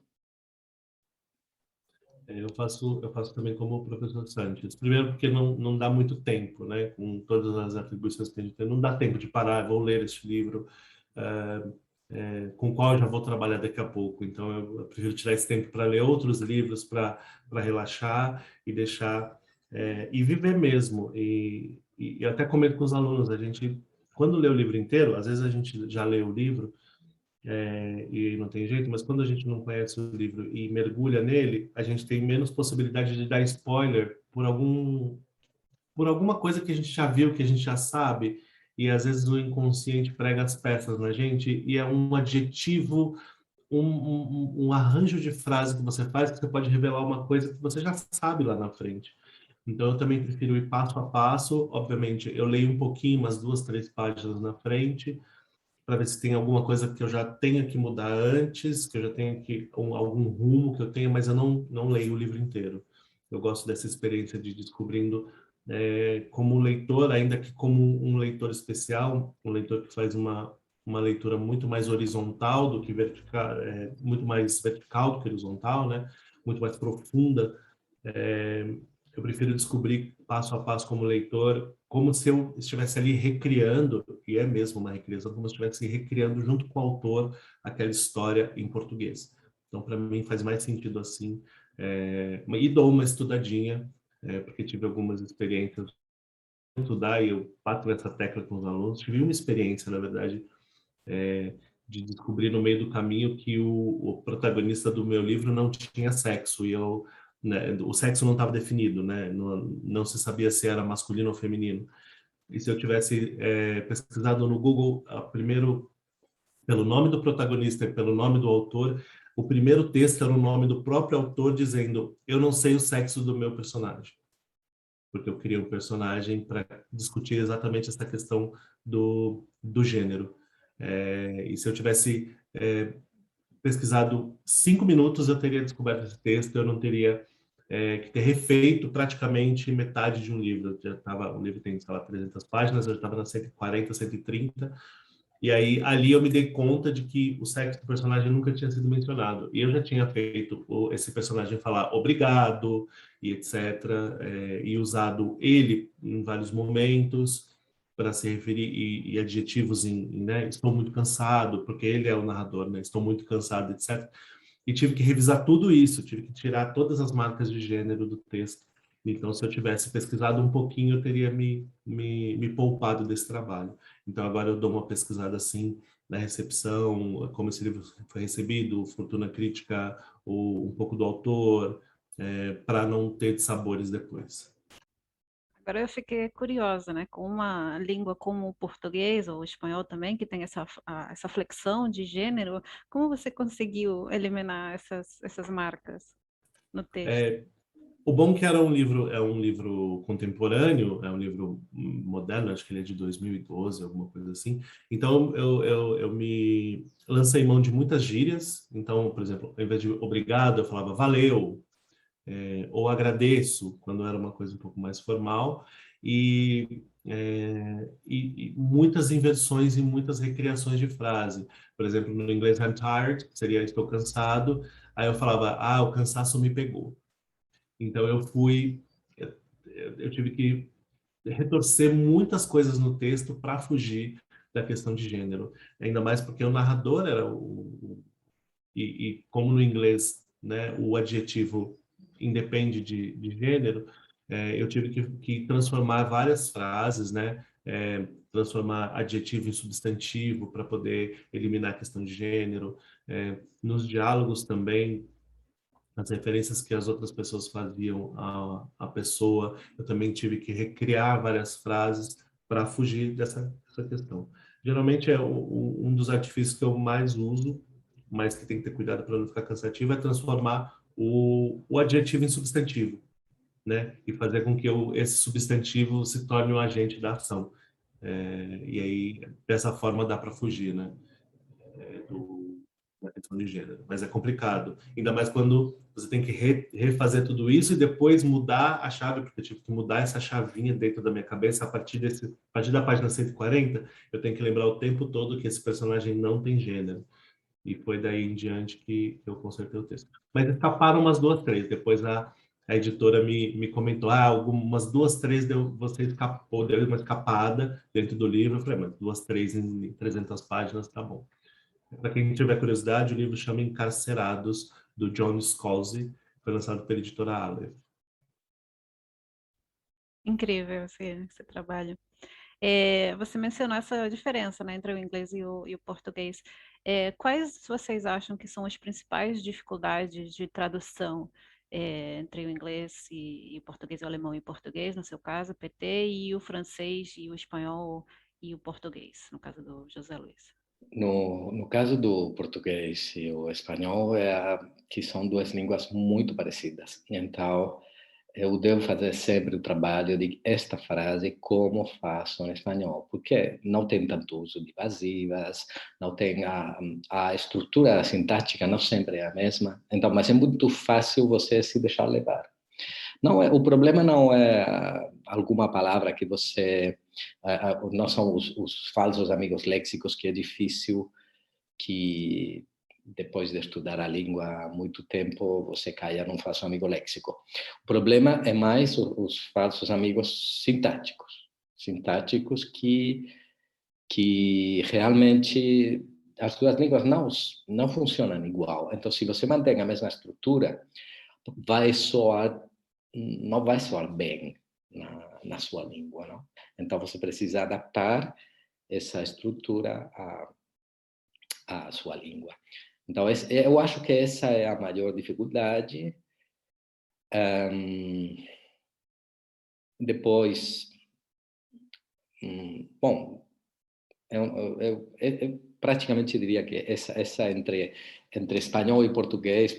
Eu faço também como o professor Sanches. Primeiro porque não dá muito tempo, né? Com todas as atribuições que a gente tem, não dá tempo de parar, vou ler este livro, com o qual eu já vou trabalhar daqui a pouco. Então eu prefiro tirar esse tempo para ler outros livros, para relaxar e deixar, e viver mesmo. E eu até comento com os alunos, a gente, quando lê o livro inteiro, às vezes a gente já lê o livro, e não tem jeito, mas quando a gente não conhece o livro e mergulha nele, a gente tem menos possibilidade de dar spoiler por alguma coisa que a gente já viu, que a gente já sabe, e às vezes o inconsciente prega as peças na gente, e é um adjetivo, um arranjo de frase que você faz, que você pode revelar uma coisa que você já sabe lá na frente. Então, eu também prefiro ir passo a passo. Obviamente, eu leio um pouquinho, umas 2, 3 páginas na frente, para ver se tem alguma coisa que eu já tenha que mudar antes, que eu já tenha que algum rumo que eu tenha, mas eu não leio o livro inteiro. Eu gosto dessa experiência de descobrindo, como leitor, ainda que como um leitor especial, um leitor que faz uma leitura muito mais horizontal do que vertical, muito mais vertical do que horizontal, né? Muito mais profunda. Eu prefiro descobrir passo a passo como leitor, como se eu estivesse ali recriando, e é mesmo uma recriação, como se eu estivesse recriando junto com o autor aquela história em português. Então, para mim, faz mais sentido assim. E dou uma estudadinha, porque tive algumas experiências de estudar, e eu bato nessa tecla com os alunos. Tive uma experiência, na verdade, de descobrir no meio do caminho que o protagonista do meu livro não tinha sexo, e eu, né, o sexo não estava definido, né? Não se sabia se era masculino ou feminino. E se eu tivesse pesquisado no Google, primeiro pelo nome do protagonista e pelo nome do autor, o primeiro texto era o nome do próprio autor dizendo: eu não sei o sexo do meu personagem, porque eu queria um personagem para discutir exatamente essa questão do gênero. E se eu tivesse pesquisado 5 minutos, eu teria descoberto esse texto, eu não teria que ter refeito praticamente metade de um livro. O livro tem, sei lá, 300 páginas, eu estava nas 140, 130, e aí ali eu me dei conta de que o sexo do personagem nunca tinha sido mencionado. E eu já tinha feito esse personagem falar obrigado e etc. E usado ele em vários momentos para se referir, e adjetivos né, estou muito cansado, porque ele é o narrador, né? Estou muito cansado, etc. e tive que revisar tudo isso, tive que tirar todas as marcas de gênero do texto. Então, se eu tivesse pesquisado um pouquinho, eu teria me poupado desse trabalho. Então, agora eu dou uma pesquisada assim na recepção, como esse livro foi recebido, fortuna crítica, um pouco do autor, para não ter sabores depois. Agora eu fiquei curiosa, né? Com uma língua como o português ou o espanhol também, que tem essa flexão de gênero, como você conseguiu eliminar essas marcas no texto? O bom que era um livro contemporâneo, é um livro moderno, acho que ele é de 2012, alguma coisa assim. Então, eu me lancei mão de muitas gírias. Então, por exemplo, ao invés de obrigado, eu falava valeu, ou agradeço, quando era uma coisa um pouco mais formal. E muitas inversões e muitas recriações de frase. Por exemplo, no inglês, I'm tired, seria estou cansado. Aí eu falava, o cansaço me pegou. Então eu tive que retorcer muitas coisas no texto para fugir da questão de gênero. Ainda mais porque o narrador era e como no inglês, né, o adjetivo independe de gênero, eu tive que transformar várias frases, né, transformar adjetivo em substantivo para poder eliminar a questão de gênero. Nos diálogos também, as referências que as outras pessoas faziam à pessoa, eu também tive que recriar várias frases para fugir dessa questão. Geralmente é um dos artifícios que eu mais uso, mas que tem que ter cuidado para não ficar cansativo, é transformar o adjetivo em substantivo, né? E fazer com que esse substantivo se torne um agente da ação. E aí, dessa forma, dá para fugir, né? Na questão de gênero, mas é complicado, ainda mais quando você tem que refazer tudo isso e depois mudar a chave, porque eu tive que mudar essa chavinha dentro da minha cabeça a partir da página 140, eu tenho que lembrar o tempo todo que esse personagem não tem gênero. E foi daí em diante que eu consertei o texto. Mas escaparam umas duas, três. Depois a editora me comentou, algumas duas, três você escapou, deu uma escapada dentro do livro. Eu falei, mas duas, três em 300 páginas, tá bom. Para quem tiver curiosidade, o livro chama Encarcerados, do John Scalzi, foi lançado pela editora Aleph. Incrível esse trabalho. Você mencionou essa diferença, né, entre o inglês e o português. Quais vocês acham que são as principais dificuldades de tradução entre o inglês e o português, o alemão e o português, no seu caso, PT, e o francês e o espanhol e o português, no caso do José Luiz? No caso do português e o espanhol, que são duas línguas muito parecidas. Então, eu devo fazer sempre o trabalho de esta frase como faço em espanhol, porque não tem tanto uso de evasivas, não tem a estrutura sintática não sempre é a mesma. Então, mas é muito fácil você se deixar levar. Não é, o problema não é alguma palavra que você não são os falsos amigos léxicos que é difícil que depois de estudar a língua há muito tempo você caia num falso amigo léxico. O problema é mais os falsos amigos sintáticos que realmente as duas línguas não funcionam igual. Então, se você mantém a mesma estrutura, não vai soar bem na sua língua, não? Então você precisa adaptar essa estrutura à sua língua. Então eu acho que essa é a maior dificuldade. Depois, bom, eu praticamente diria que essa entre espanhol e português e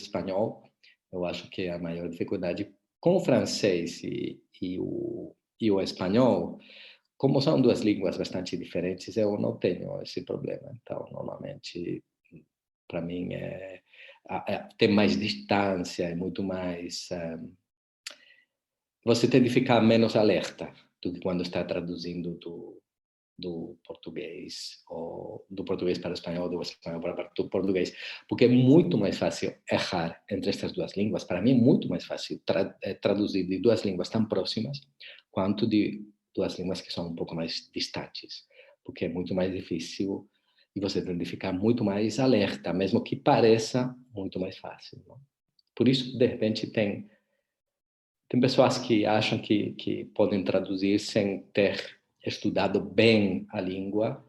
espanhol, eu acho que é a maior dificuldade. Com o francês e o espanhol, como são duas línguas bastante diferentes, eu não tenho esse problema. Então, normalmente, para mim, tem mais distância, é muito mais... você tem de ficar menos alerta do que quando está traduzindo do português, ou do português para o espanhol, do espanhol para o português, porque é muito mais fácil errar entre estas duas línguas. Para mim é muito mais fácil traduzir de duas línguas tão próximas quanto de duas línguas que são um pouco mais distantes, porque é muito mais difícil E você tem de ficar muito mais alerta, mesmo que pareça muito mais fácil. Não? Por isso, de repente, tem pessoas que acham que podem traduzir sem ter estudado bem a língua,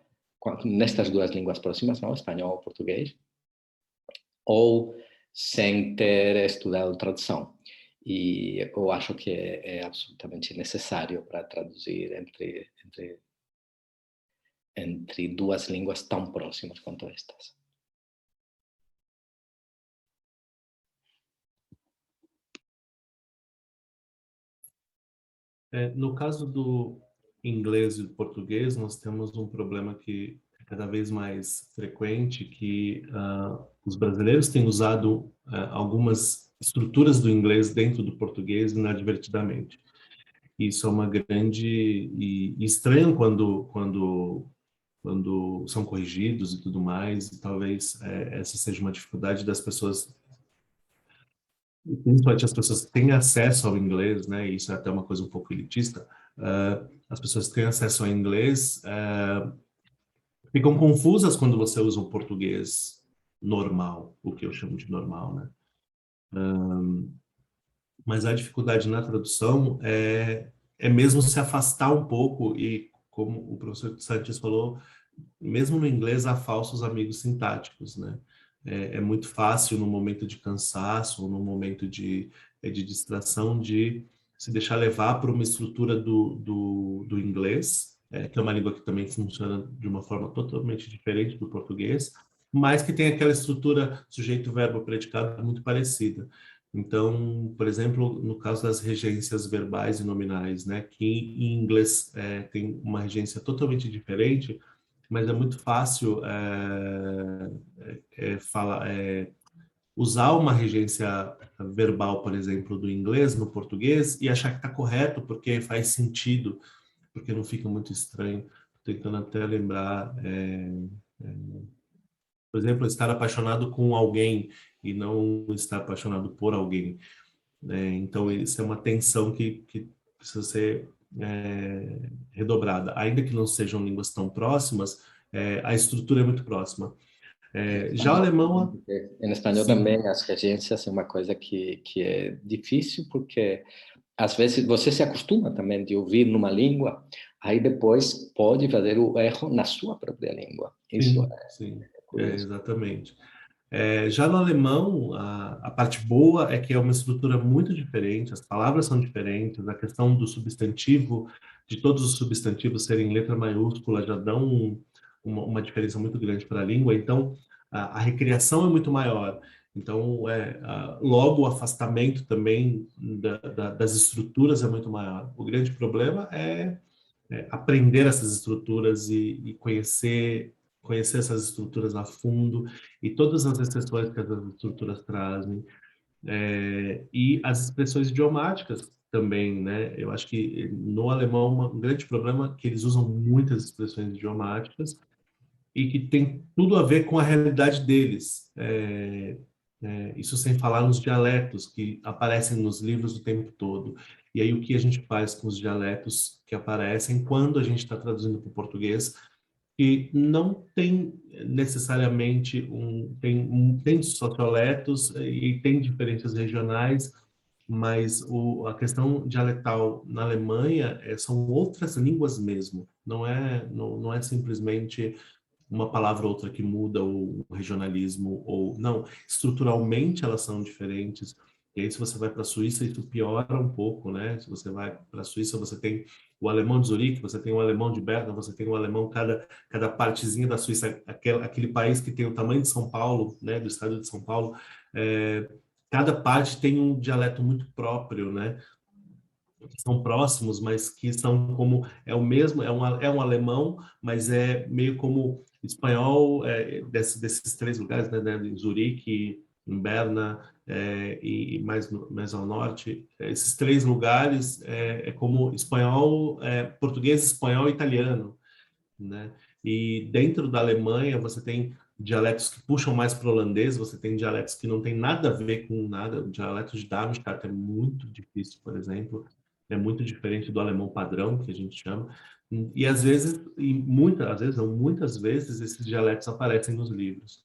nestas duas línguas próximas, não? Espanhol ou português, ou sem ter estudado tradução. E eu acho que é absolutamente necessário para traduzir entre duas línguas tão próximas quanto estas. No caso do inglês e do português, nós temos um problema que é cada vez mais frequente, que os brasileiros têm usado algumas estruturas do inglês dentro do português inadvertidamente. Isso é uma grande e estranho quando são corrigidos e tudo mais, e talvez essa seja uma dificuldade das pessoas, principalmente as pessoas que têm acesso ao inglês, né? Isso é até uma coisa um pouco elitista. As pessoas que têm acesso ao inglês ficam confusas quando você usa um português normal, o que eu chamo de normal, né? Mas a dificuldade na tradução é mesmo se afastar um pouco e, como o professor Santos falou, mesmo no inglês há falsos amigos sintáticos, né? É muito fácil no momento de cansaço, ou no momento de distração, de se deixar levar por uma estrutura do inglês, que é uma língua que também funciona de uma forma totalmente diferente do português, mas que tem aquela estrutura sujeito, verbo, predicado muito parecida. Então, por exemplo, no caso das regências verbais e nominais, né, que em inglês tem uma regência totalmente diferente, mas é muito fácil usar uma regência verbal, por exemplo, do inglês no português e achar que está correto porque faz sentido, porque não fica muito estranho. Tô tentando até lembrar, por exemplo, estar apaixonado com alguém e não estar apaixonado por alguém. Então, isso é uma tensão que precisa ser redobrada. Ainda que não sejam línguas tão próximas, a estrutura é muito próxima. Já o alemão... Em espanhol sim. também as regências é uma coisa que é difícil, porque às vezes você se acostuma também de ouvir numa língua, aí depois pode fazer o erro na sua própria língua. Isso sim, é curioso. exatamente. Já no alemão, a parte boa é que é uma estrutura muito diferente, as palavras são diferentes, a questão do substantivo, de todos os substantivos serem letra maiúscula, já dão uma diferença muito grande para a língua, então a recriação é muito maior. Então, logo o afastamento também das estruturas é muito maior. O grande problema é aprender essas estruturas e conhecer essas estruturas a fundo e todas as exceções que essas estruturas trazem. E as expressões idiomáticas também, né? Eu acho que no alemão um grande problema é que eles usam muitas expressões idiomáticas e que tem tudo a ver com a realidade deles. Isso sem falar nos dialetos que aparecem nos livros o tempo todo. E aí o que a gente faz com os dialetos que aparecem quando a gente está traduzindo para o português, que não tem necessariamente tem socioletos e tem diferenças regionais, mas a questão dialetal na Alemanha são outras línguas mesmo. Não é simplesmente uma palavra ou outra que muda o regionalismo, ou não, estruturalmente elas são diferentes. E aí, se você vai para a Suíça, isso piora um pouco, né? Se você vai para a Suíça, você tem o alemão de Zurique, você tem o alemão de Berna, você tem o alemão, cada partezinha da Suíça, aquele país que tem o tamanho de São Paulo, né? Do estado de São Paulo, cada parte tem um dialeto muito próprio, né? Que são próximos, mas que são como é o mesmo, é um alemão, mas é meio como espanhol desses três lugares, né, em Zurique, em Berna e mais ao norte. Esses três lugares é como espanhol, português, espanhol e italiano, né? E dentro da Alemanha você tem dialetos que puxam mais para o holandês, você tem dialetos que não tem nada a ver com nada. O dialeto de Darmstadt é muito difícil, por exemplo. é muito diferente do alemão padrão, que a gente chama. E às vezes, muitas vezes, esses dialetos aparecem nos livros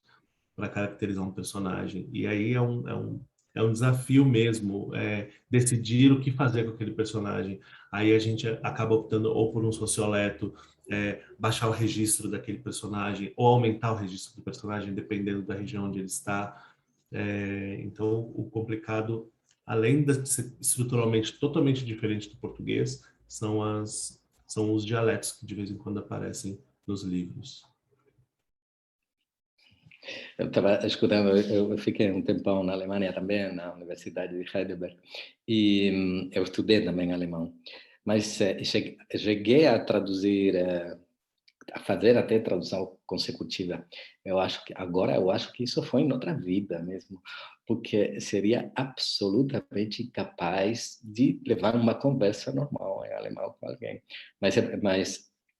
para caracterizar um personagem. E aí é um desafio mesmo, decidir o que fazer com aquele personagem. Aí a gente acaba optando ou por um socioleto, baixar o registro daquele personagem, ou aumentar o registro do personagem, dependendo da região onde ele está. Então, o complicado, além de ser estruturalmente totalmente diferente do português, são os dialetos que de vez em quando aparecem nos livros. Eu estava escutando, eu fiquei um tempão na Alemanha também, na Universidade de Heidelberg, e eu estudei também alemão, mas cheguei a traduzir, a fazer até tradução consecutiva. Eu acho que isso foi em outra vida mesmo, porque seria absolutamente incapaz de levar uma conversa normal em alemão com alguém. Mas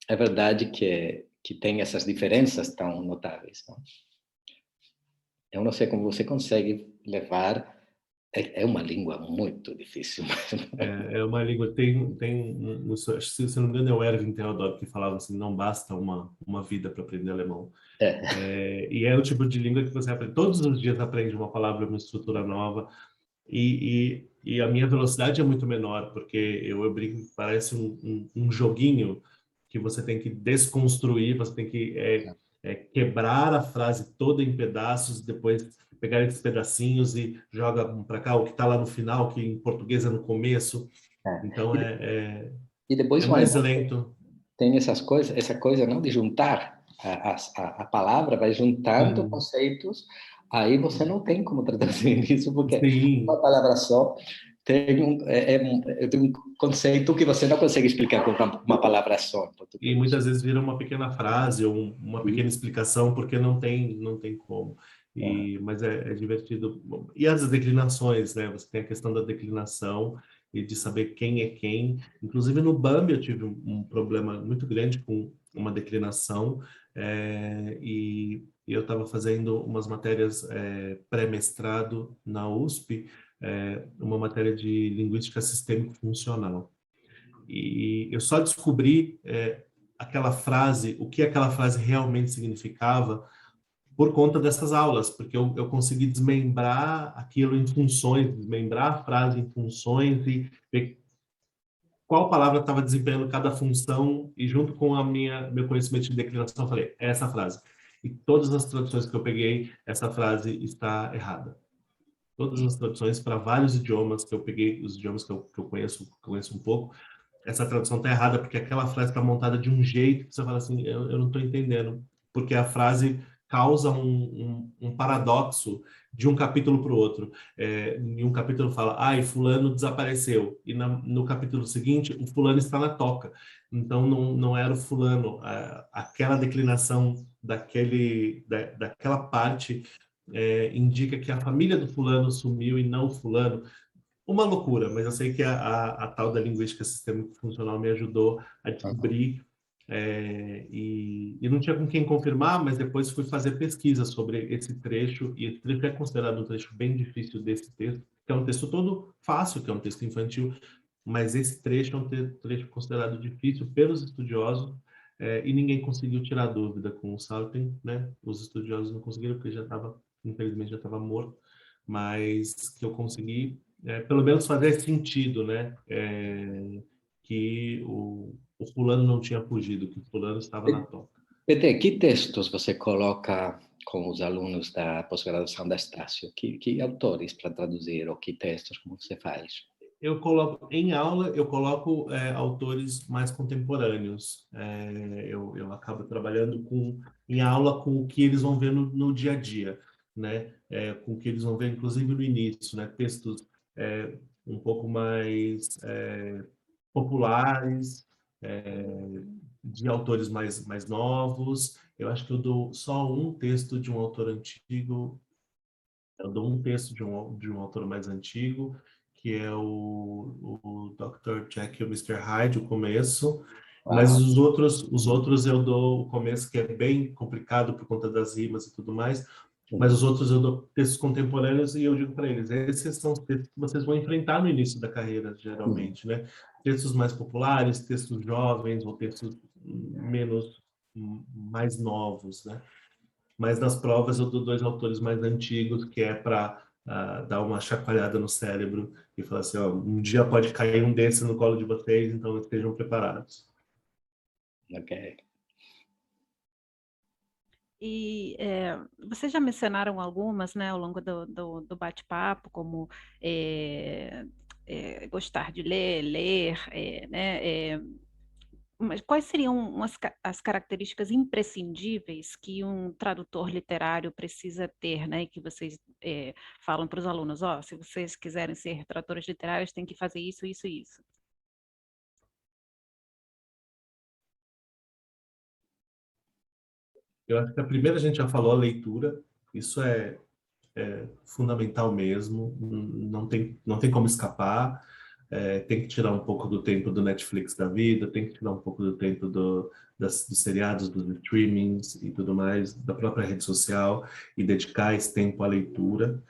é verdade que tem essas diferenças tão notáveis, não? Eu não sei como você consegue levar. É uma língua muito difícil. É uma língua, acho que, se não me engano, é o Erwin Theodor que falava assim, não basta uma vida para aprender alemão. E é o tipo de língua que você aprende, todos os dias aprende uma palavra, uma estrutura nova, e a minha velocidade é muito menor, porque eu brinco que parece um joguinho que você tem que desconstruir, você tem que quebrar a frase toda em pedaços, depois pegar esses pedacinhos e joga para cá, o que está lá no final, que em português é no começo. Então E depois é o mais alemão lento. tem essa coisa não de juntar a palavra, vai juntando conceitos, aí você não tem como traduzir isso, porque Sim. uma palavra só tem um conceito que você não consegue explicar com uma palavra só. E muitas vezes vira uma pequena frase ou uma pequena explicação, porque não tem como. Mas é divertido. E as declinações, né? Você tem a questão da declinação e de saber quem é quem. Inclusive no Bambi eu tive um problema muito grande com uma declinação, e eu estava fazendo umas matérias pré-mestrado na USP, uma matéria de linguística sistêmico-funcional. E eu só descobri aquela frase, o que aquela frase realmente significava, por conta dessas aulas, porque eu consegui desmembrar aquilo em funções, desmembrar a frase em funções e ver qual palavra estava desempenhando cada função, e junto com meu conhecimento de declinação, eu falei, é essa frase. E todas as traduções que eu peguei, essa frase está errada. Todas as traduções para vários idiomas que eu peguei, os idiomas que eu conheço um pouco, essa tradução está errada, porque aquela frase está montada de um jeito que você fala assim, eu não estou entendendo, porque a frase causa um paradoxo de um capítulo para o outro. Em um capítulo fala, ai, fulano desapareceu, e no capítulo seguinte, o fulano está na toca. Então, não era o fulano. Aquela declinação daquela parte indica que a família do fulano sumiu e não o fulano. Uma loucura, mas eu sei que a tal da linguística sistêmico-funcional me ajudou a descobrir, e não tinha com quem confirmar, mas depois fui fazer pesquisa sobre esse trecho, e esse trecho é considerado um trecho bem difícil desse texto, que é um texto todo fácil, que é um texto infantil, mas esse trecho é um trecho considerado difícil pelos estudiosos, e ninguém conseguiu tirar dúvida com o Salten, né? Os estudiosos não conseguiram, porque infelizmente já estava morto, mas que eu consegui pelo menos fazer sentido, né? Que o fulano não tinha fugido, que o fulano estava na toca. Peter, que textos você coloca com os alunos da pós-graduação da Estácio? Que autores para traduzir, ou que textos, como você faz? Em aula, eu coloco autores mais contemporâneos. Eu acabo trabalhando em aula com o que eles vão ver no dia a dia, né? Com o que eles vão ver, inclusive, no início, né? Textos um pouco mais populares, de autores mais novos. Eu acho que eu dou só um texto de um autor antigo, eu dou um texto de um autor mais antigo, que é o Dr. Jekyll e Mr. Hyde, o começo. Mas os outros eu dou o começo, que é bem complicado por conta das rimas e tudo mais. Mas os outros eu dou textos contemporâneos e eu digo para eles, esses são os textos que vocês vão enfrentar no início da carreira, geralmente, né? Textos mais populares, textos jovens ou textos menos, mais novos, né? Mas nas provas eu dou dois autores mais antigos, que é para dar uma chacoalhada no cérebro e falar assim, ó, um dia pode cair um desses no colo de vocês, então estejam preparados. Ok. E vocês já mencionaram algumas, né, ao longo do bate-papo, como gostar de ler, né? Mas quais seriam as características imprescindíveis que um tradutor literário precisa ter, né? E que vocês falam para os alunos, ó, se vocês quiserem ser tradutores literários, tem que fazer isso, isso e isso. Eu acho que a primeira a gente já falou, a leitura, isso é fundamental mesmo, não tem como escapar, tem que tirar um pouco do tempo do Netflix da vida, tem que tirar um pouco do tempo dos seriados, dos streamings e tudo mais, da própria rede social, e dedicar esse tempo à leitura.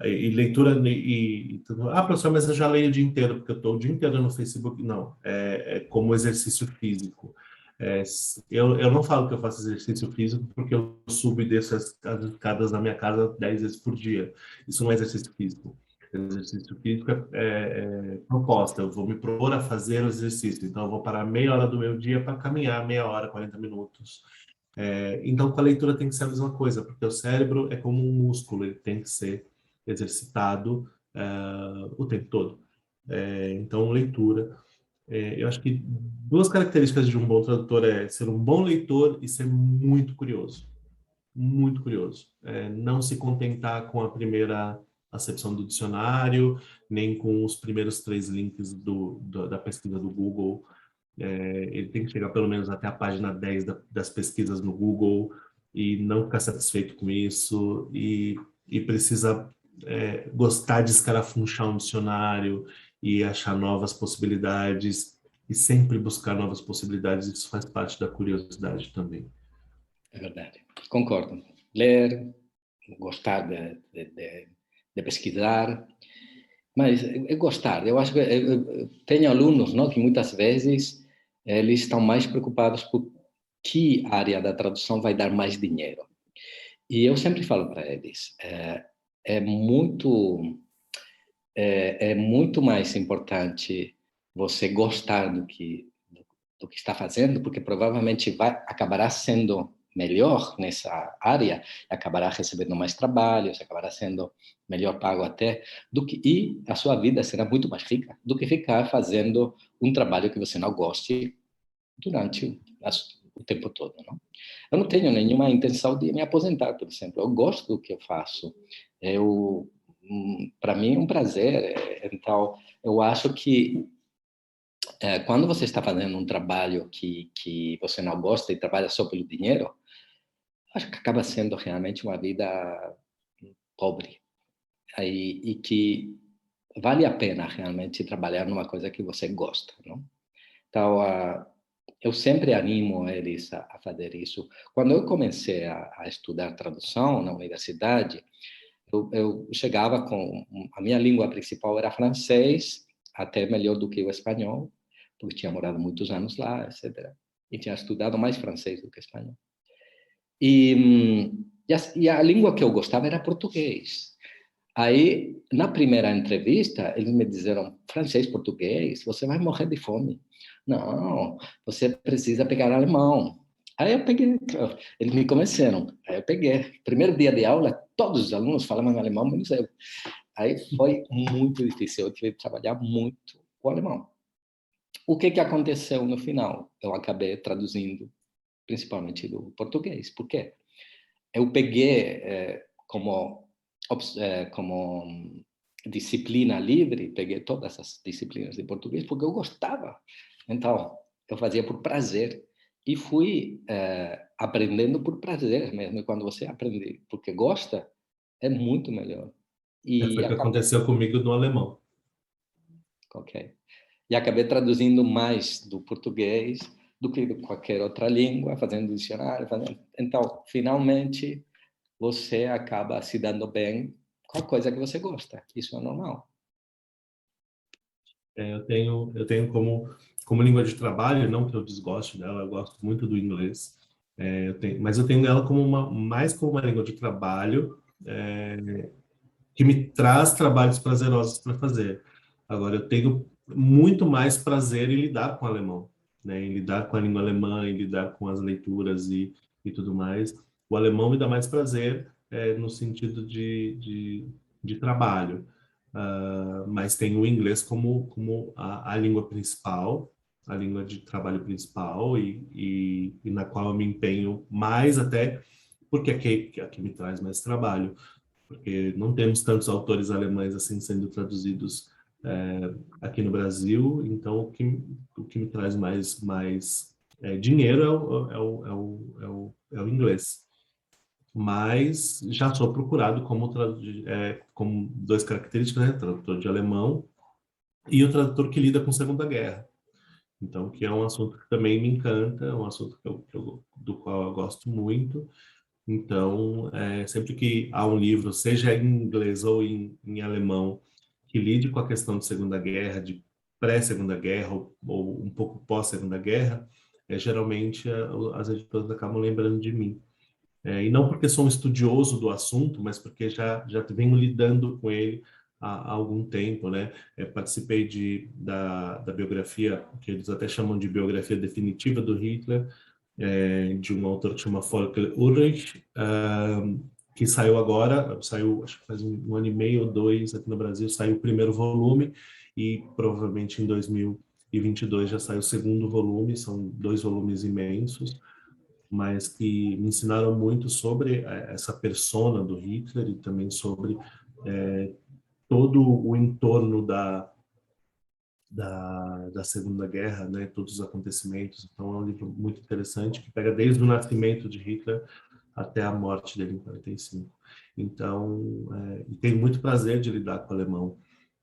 E leitura e tudo. Ah, professor, mas eu já leio o dia inteiro, porque eu estou o dia inteiro no Facebook. Não, é como exercício físico. Eu não falo que eu faço exercício físico porque eu subo e desço as escadas na minha casa 10 vezes por dia. Isso não é exercício físico. Exercício físico é proposta. Eu vou me propor a fazer o exercício. Então, eu vou parar meia hora do meu dia para caminhar, meia hora, 40 minutos. Então, com a leitura tem que ser a mesma coisa, porque o cérebro é como um músculo, ele tem que ser exercitado o tempo todo. Então, leitura. Eu acho que duas características de um bom tradutor é ser um bom leitor e ser muito curioso. Muito curioso. Não se contentar com a primeira acepção do dicionário, nem com os primeiros 3 links da pesquisa do Google. Ele tem que chegar pelo menos até a página 10 das pesquisas no Google e não ficar satisfeito com isso e precisa gostar de escarafunchar um dicionário e achar novas possibilidades e sempre buscar novas possibilidades. Isso faz parte da curiosidade também. É verdade. Concordo. Ler, gostar de pesquisar, mas é gostar. Eu acho que eu tenho alunos, não, que muitas vezes eles estão mais preocupados por que área da tradução vai dar mais dinheiro. E eu sempre falo para eles, é muito mais importante você gostar do que está fazendo, porque provavelmente acabará sendo melhor nessa área, acabará recebendo mais trabalhos, acabará sendo melhor pago até, e a sua vida será muito mais rica do que ficar fazendo um trabalho que você não goste durante o tempo todo, não? Eu não tenho nenhuma intenção de me aposentar, por exemplo. Eu gosto do que eu faço. Para mim é um prazer. Então, eu acho que quando você está fazendo um trabalho que você não gosta e trabalha só pelo dinheiro, acho que acaba sendo realmente uma vida pobre. E que vale a pena realmente trabalhar numa coisa que você gosta, não? Então, eu sempre animo eles a fazer isso. Quando eu comecei a estudar tradução na universidade, eu chegava com... A minha língua principal era francês, até melhor do que o espanhol, porque tinha morado muitos anos lá, etc. E tinha estudado mais francês do que espanhol. E a língua que eu gostava era português. Aí, na primeira entrevista, eles me disseram, francês, português, você vai morrer de fome. Não, você precisa pegar alemão. Aí eu peguei, eles me convenceram. Aí eu peguei. Primeiro dia de aula, todos os alunos falavam alemão, menos eu. Aí foi muito difícil, eu tive que trabalhar muito o alemão. O que aconteceu no final? Eu acabei traduzindo, principalmente do português. Por quê? Eu peguei como disciplina livre, peguei todas as disciplinas de português porque eu gostava. Então, eu fazia por prazer e fui aprendendo por prazer mesmo. E quando você aprende porque gosta, é muito melhor. Foi o que aconteceu comigo no alemão. Ok. E acabei traduzindo mais do português do que de qualquer outra língua, fazendo dicionário. Então, finalmente, você acaba se dando bem com a coisa que você gosta. Isso é normal. Eu tenho como língua de trabalho, não que eu desgoste dela, eu gosto muito do inglês, mas eu tenho ela mais como uma língua de trabalho, que me traz trabalhos prazerosos para fazer. Agora, eu tenho muito mais prazer em lidar com o alemão, né? Em lidar com a língua alemã, em lidar com as leituras e tudo mais. O alemão me dá mais prazer no sentido de trabalho. Mas tem o inglês como a língua principal, a língua de trabalho principal e na qual eu me empenho mais até porque aqui me traz mais trabalho, porque não temos tantos autores alemães assim sendo traduzidos aqui no Brasil, então o que me traz mais dinheiro é o inglês. Mas já sou procurado como duas características, né? Tradutor de alemão e o tradutor que lida com Segunda Guerra. Então, que é um assunto que também me encanta, é um assunto do qual eu gosto muito. Então, sempre que há um livro, seja em inglês ou em alemão, que lide com a questão de Segunda Guerra, de pré-Segunda Guerra ou um pouco pós-Segunda Guerra, geralmente as editoras acabam lembrando de mim. E não porque sou um estudioso do assunto, mas porque já venho lidando com ele há algum tempo, né? Participei da biografia, que eles até chamam de biografia definitiva do Hitler, de um autor que chama Volker Ulrich, que saiu agora, acho que faz um ano e meio ou dois aqui no Brasil, saiu o primeiro volume e provavelmente em 2022 já sai o segundo volume, são 2 volumes imensos, mas que me ensinaram muito sobre essa persona do Hitler e também sobre todo o entorno da Segunda Guerra, né, todos os acontecimentos. Então é um livro muito interessante que pega desde o nascimento de Hitler até a morte dele em 45. Então, e tenho muito prazer de lidar com o alemão,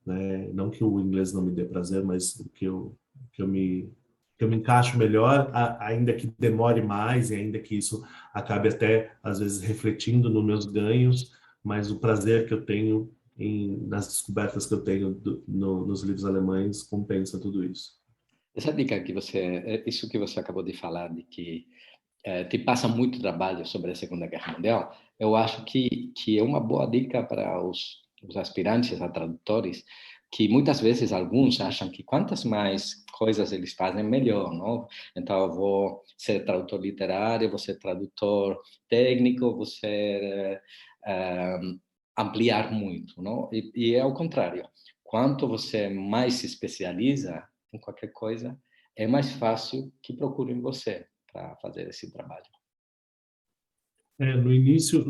né? Não que o inglês não me dê prazer, mas que eu me encaixo melhor, ainda que demore mais e ainda que isso acabe até às vezes refletindo nos meus ganhos, mas o prazer que eu tenho nas descobertas que eu tenho nos livros alemães compensa tudo isso. Essa dica isso que você acabou de falar, de que te passa muito trabalho sobre a Segunda Guerra Mundial, eu acho que é uma boa dica para os aspirantes a tradutores, que muitas vezes alguns acham que quantas mais coisas eles fazem, melhor, não? Então, eu vou ser tradutor literário, vou ser tradutor técnico, vou ser... ampliar muito, não? E é ao contrário. Quanto você mais se especializa em qualquer coisa, é mais fácil que procurem você para fazer esse trabalho. No início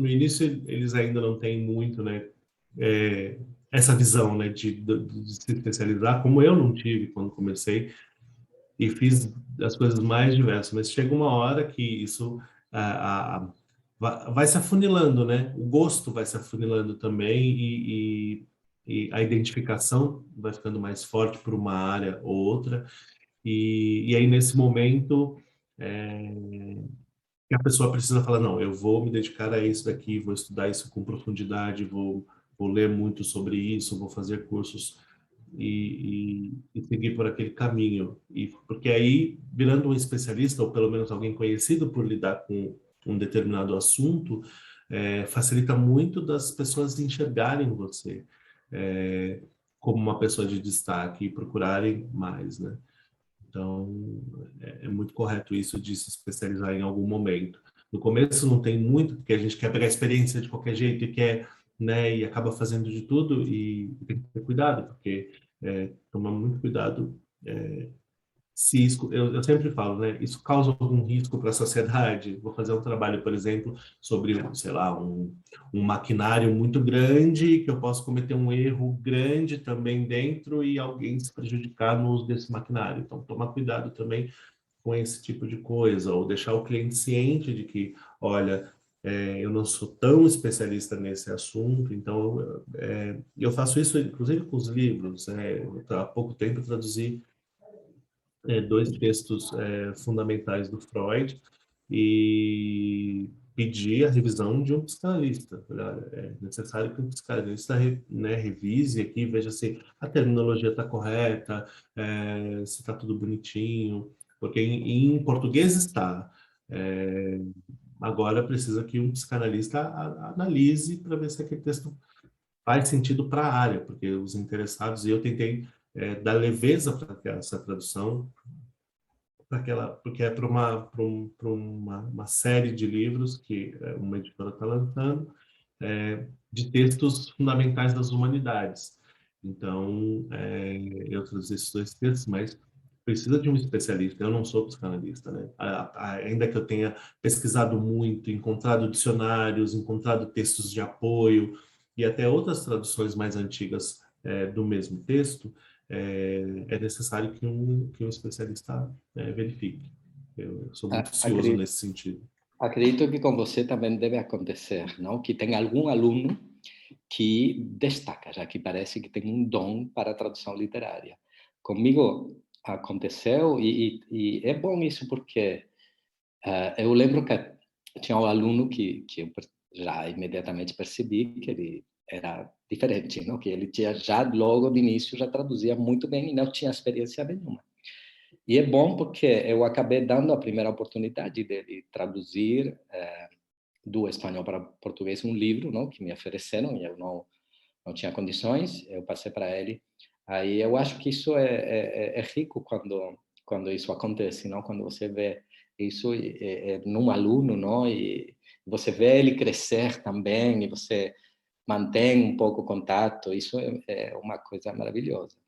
eles ainda não têm muito, né, essa visão, né, de se especializar, como eu não tive quando comecei e fiz as coisas mais diversas, mas chega uma hora que isso vai se afunilando, né? O gosto vai se afunilando também e a identificação vai ficando mais forte por uma área ou outra. E aí, nesse momento, que a pessoa precisa falar, não, eu vou me dedicar a isso daqui, vou estudar isso com profundidade, vou ler muito sobre isso, vou fazer cursos e seguir por aquele caminho. Porque aí, virando um especialista, ou pelo menos alguém conhecido por lidar com um determinado assunto, facilita muito das pessoas enxergarem você como uma pessoa de destaque e procurarem mais, né? Então, é muito correto isso de se especializar em algum momento. No começo não tem muito, porque a gente quer pegar a experiência de qualquer jeito e quer, né, e acaba fazendo de tudo e tem que ter cuidado, porque tomar muito cuidado se isso, eu sempre falo, né, isso causa algum risco para a sociedade. Vou fazer um trabalho, por exemplo, sobre, sei lá, um maquinário muito grande, que eu posso cometer um erro grande também dentro e alguém se prejudicar no uso desse maquinário. Então, tomar cuidado também com esse tipo de coisa, ou deixar o cliente ciente de que, olha, eu não sou tão especialista nesse assunto, então eu faço isso inclusive com os livros. Há pouco tempo eu traduzi dois textos fundamentais do Freud e pedir a revisão de um psicanalista. Olha, é necessário que um psicanalista né, revise aqui, veja se a terminologia está correta, se está tudo bonitinho, porque em português está. Agora precisa que um psicanalista analise para ver se aquele texto faz sentido para a área, porque os interessados, e eu tentei dar leveza para essa tradução, porque é para uma série de livros que uma editora está lançando, de textos fundamentais das humanidades. Então, eu traduzi esses dois textos, mas precisa de um especialista. Eu não sou psicanalista, né? Ainda que eu tenha pesquisado muito, encontrado dicionários, encontrado textos de apoio e até outras traduções mais antigas do mesmo texto, é necessário que um especialista verifique. Eu sou muito cioso Acredito, nesse sentido. acredito que com você também deve acontecer, não? Que tem algum aluno que destaca, já que parece que tem um dom para a tradução literária. Comigo aconteceu, e é bom isso porque eu lembro que tinha um aluno que eu já imediatamente percebi que ele era diferente, não? Que ele tinha já logo de início já traduzia muito bem e não tinha experiência nenhuma. E é bom porque eu acabei dando a primeira oportunidade de traduzir do espanhol para português um livro, não, que me ofereceram e eu não tinha condições, eu passei para ele. Aí eu acho que isso é rico quando isso acontece, não? Quando você vê isso num aluno, não? E você vê ele crescer também e você mantém um pouco o contato, isso é uma coisa maravilhosa.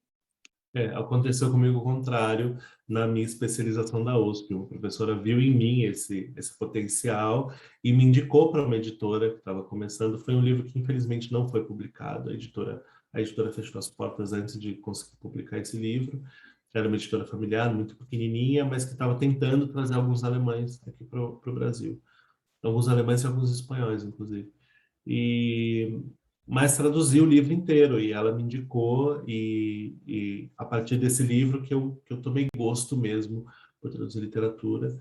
Aconteceu comigo o contrário na minha especialização da USP. Uma professora viu em mim esse potencial e me indicou para uma editora que estava começando. Foi um livro que, infelizmente, não foi publicado. A editora fechou as portas antes de conseguir publicar esse livro. Era uma editora familiar, muito pequenininha, mas que estava tentando trazer alguns alemães aqui para o Brasil. Alguns alemães e alguns espanhóis, inclusive. Mas traduzi o livro inteiro e ela me indicou e a partir desse livro que eu tomei gosto mesmo por traduzir literatura.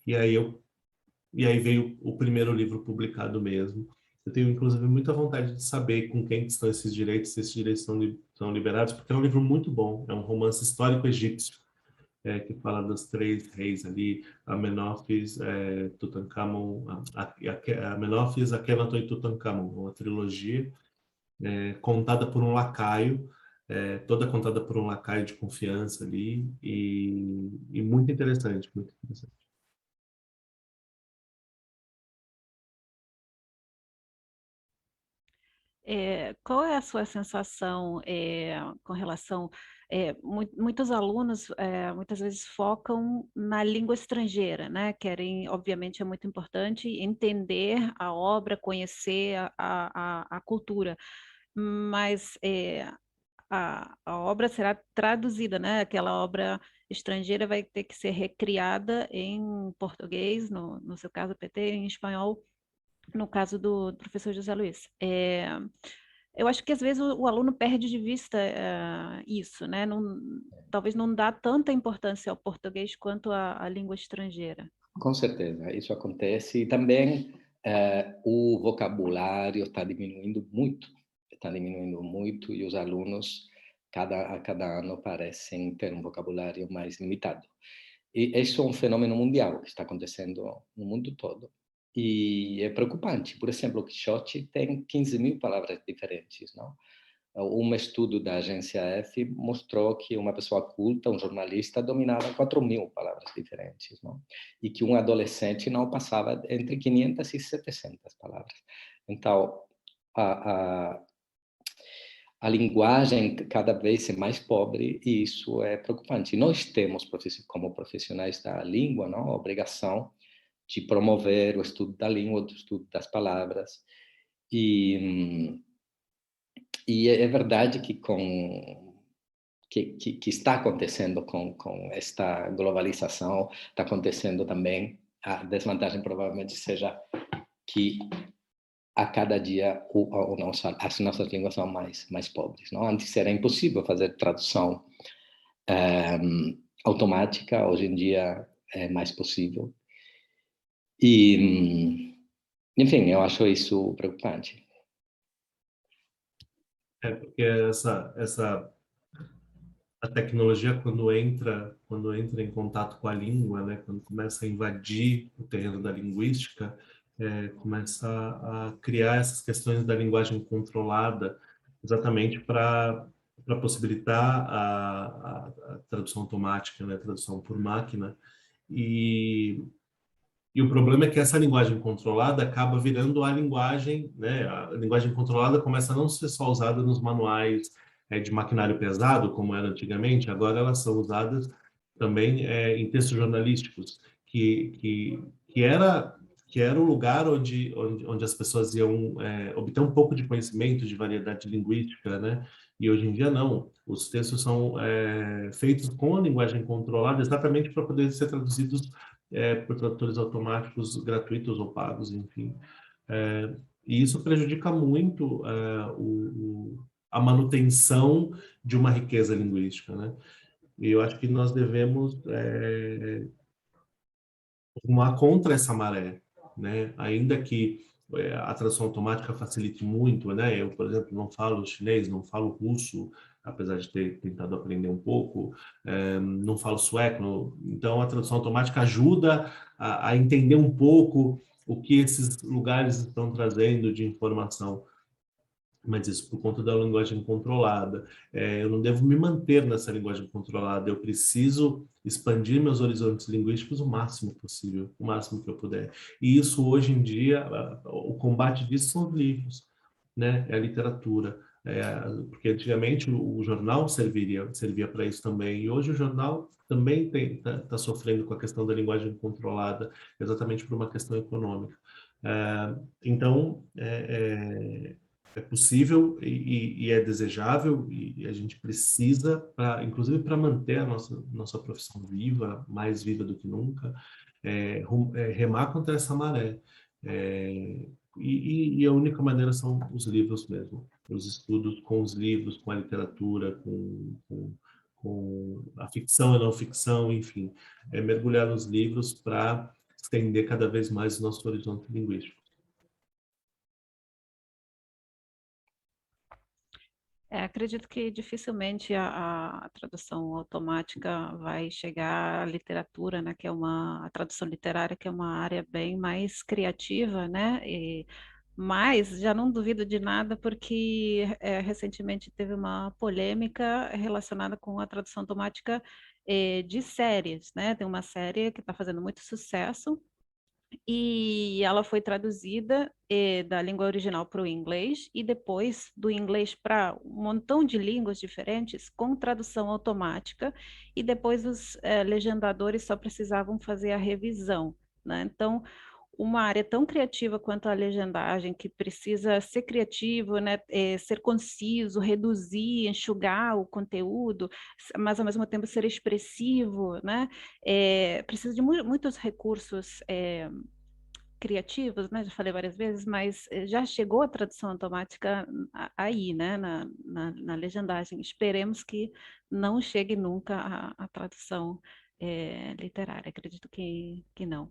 E aí veio o primeiro livro publicado mesmo. Eu tenho, inclusive, muita vontade de saber com quem estão esses direitos, se esses direitos estão liberados, porque é um livro muito bom. É um romance histórico egípcio, que fala dos três reis ali, Amenófis, Tutankhamon, Amenófis, Akhenaton e Tutankhamon, uma trilogia contada por um lacaio, toda contada por um lacaio de confiança ali, e muito interessante, muito interessante. Qual é a sua sensação com relação... muitos alunos muitas vezes focam na língua estrangeira, né? Querem, obviamente, é muito importante entender a obra, conhecer a cultura, mas a obra será traduzida, né? Aquela obra estrangeira vai ter que ser recriada em português, no seu caso, PT, em espanhol, no caso do professor José Luiz. Eu acho que às vezes o aluno perde de vista isso, né? Talvez não dá tanta importância ao português quanto à língua estrangeira. Com certeza, isso acontece. E também o vocabulário está diminuindo muito, e os alunos, a cada ano, parecem ter um vocabulário mais limitado. E isso é um fenômeno mundial que está acontecendo no mundo todo. E é preocupante. Por exemplo, o Quixote tem 15.000 palavras diferentes, não? Um estudo da agência F mostrou que uma pessoa culta, um jornalista, dominava 4.000 palavras diferentes, não? E que um adolescente não passava entre 500 e 700 palavras. Então, a, a linguagem cada vez é mais pobre, e isso é preocupante. Nós temos, como profissionais da língua, não, a obrigação de promover o estudo da língua, o estudo das palavras. E é verdade que que está acontecendo com esta globalização, está acontecendo também, a desvantagem provavelmente seja que a cada dia as nossas línguas são mais pobres, não? Antes era impossível fazer tradução automática, hoje em dia é mais possível. E, enfim, eu acho isso preocupante. Porque a tecnologia, quando entra em contato com a língua, né, quando começa a invadir o terreno da linguística, começa a criar essas questões da linguagem controlada, exatamente para possibilitar a tradução automática, né, a tradução por máquina. E o problema é que essa linguagem controlada acaba virando a linguagem, né? A linguagem controlada começa a não ser só usada nos manuais de maquinário pesado, como era antigamente, agora elas são usadas também em textos jornalísticos, que era o lugar onde as pessoas iam obter um pouco de conhecimento de variedade linguística, né? E hoje em dia não. Os textos são feitos com a linguagem controlada exatamente para poder ser traduzidos por tradutores automáticos gratuitos ou pagos, enfim. E isso prejudica muito a manutenção de uma riqueza linguística, né? E eu acho que nós devemos rumar contra essa maré, né? Ainda que a tradução automática facilite muito, né? Eu, por exemplo, não falo chinês, não falo russo, apesar de ter tentado aprender um pouco, não falo sueco, então a tradução automática ajuda a entender um pouco o que esses lugares estão trazendo de informação, mas isso por conta da linguagem controlada. Eu não devo me manter nessa linguagem controlada, eu preciso expandir meus horizontes linguísticos o máximo possível, o máximo que eu puder. E isso, hoje em dia, o combate disso são os livros, né? É a literatura. Porque antigamente o jornal servia para isso também, e hoje o jornal também está sofrendo com a questão da linguagem controlada, exatamente por uma questão econômica. Então, é possível e é desejável, e a gente precisa, inclusive para manter a nossa profissão viva, mais viva do que nunca, remar contra essa maré. E a única maneira são os livros mesmo, os estudos com os livros, com a literatura, com a ficção e não ficção, enfim, mergulhar nos livros para estender cada vez mais o nosso horizonte linguístico. Acredito que dificilmente a tradução automática vai chegar à literatura, né, que é a tradução literária, que é uma área bem mais criativa, né, mas já não duvido de nada, porque recentemente teve uma polêmica relacionada com a tradução automática de séries, né, tem uma série que está fazendo muito sucesso, e ela foi traduzida da língua original para o inglês e depois do inglês para um montão de línguas diferentes com tradução automática, e depois os legendadores só precisavam fazer a revisão, né? Então, uma área tão criativa quanto a legendagem, que precisa ser criativo, né, ser conciso, reduzir, enxugar o conteúdo, mas ao mesmo tempo ser expressivo, né, precisa de muitos recursos criativos, né, já falei várias vezes, mas já chegou a tradução automática aí, né, na legendagem. Esperemos que não chegue nunca a tradução literária, acredito que não.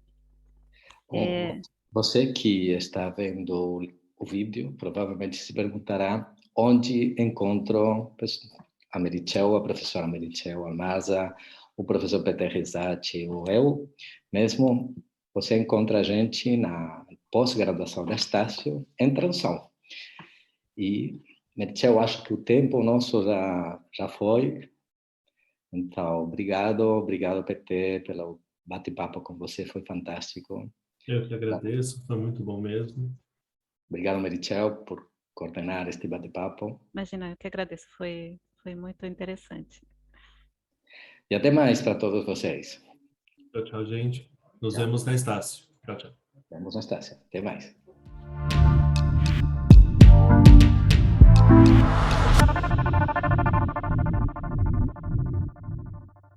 Você que está vendo o vídeo provavelmente se perguntará onde encontro a Meritxell, a professora Meritxell Almaza, o professor Peter Rizatti, ou eu mesmo. Você encontra a gente na pós-graduação da Estácio em tradução. E, Meritxell, acho que o tempo nosso já foi. Então, obrigado, Peter, pelo bate-papo com você, foi fantástico. Eu que agradeço, foi muito bom mesmo. Obrigado, Meritxell, por coordenar este bate-papo. Imagina, eu que agradeço, foi muito interessante. E até mais para todos vocês. Tchau, tchau, gente. Nos vemos na Estácio. Tchau, tchau. Vemos na Estácio. Até mais.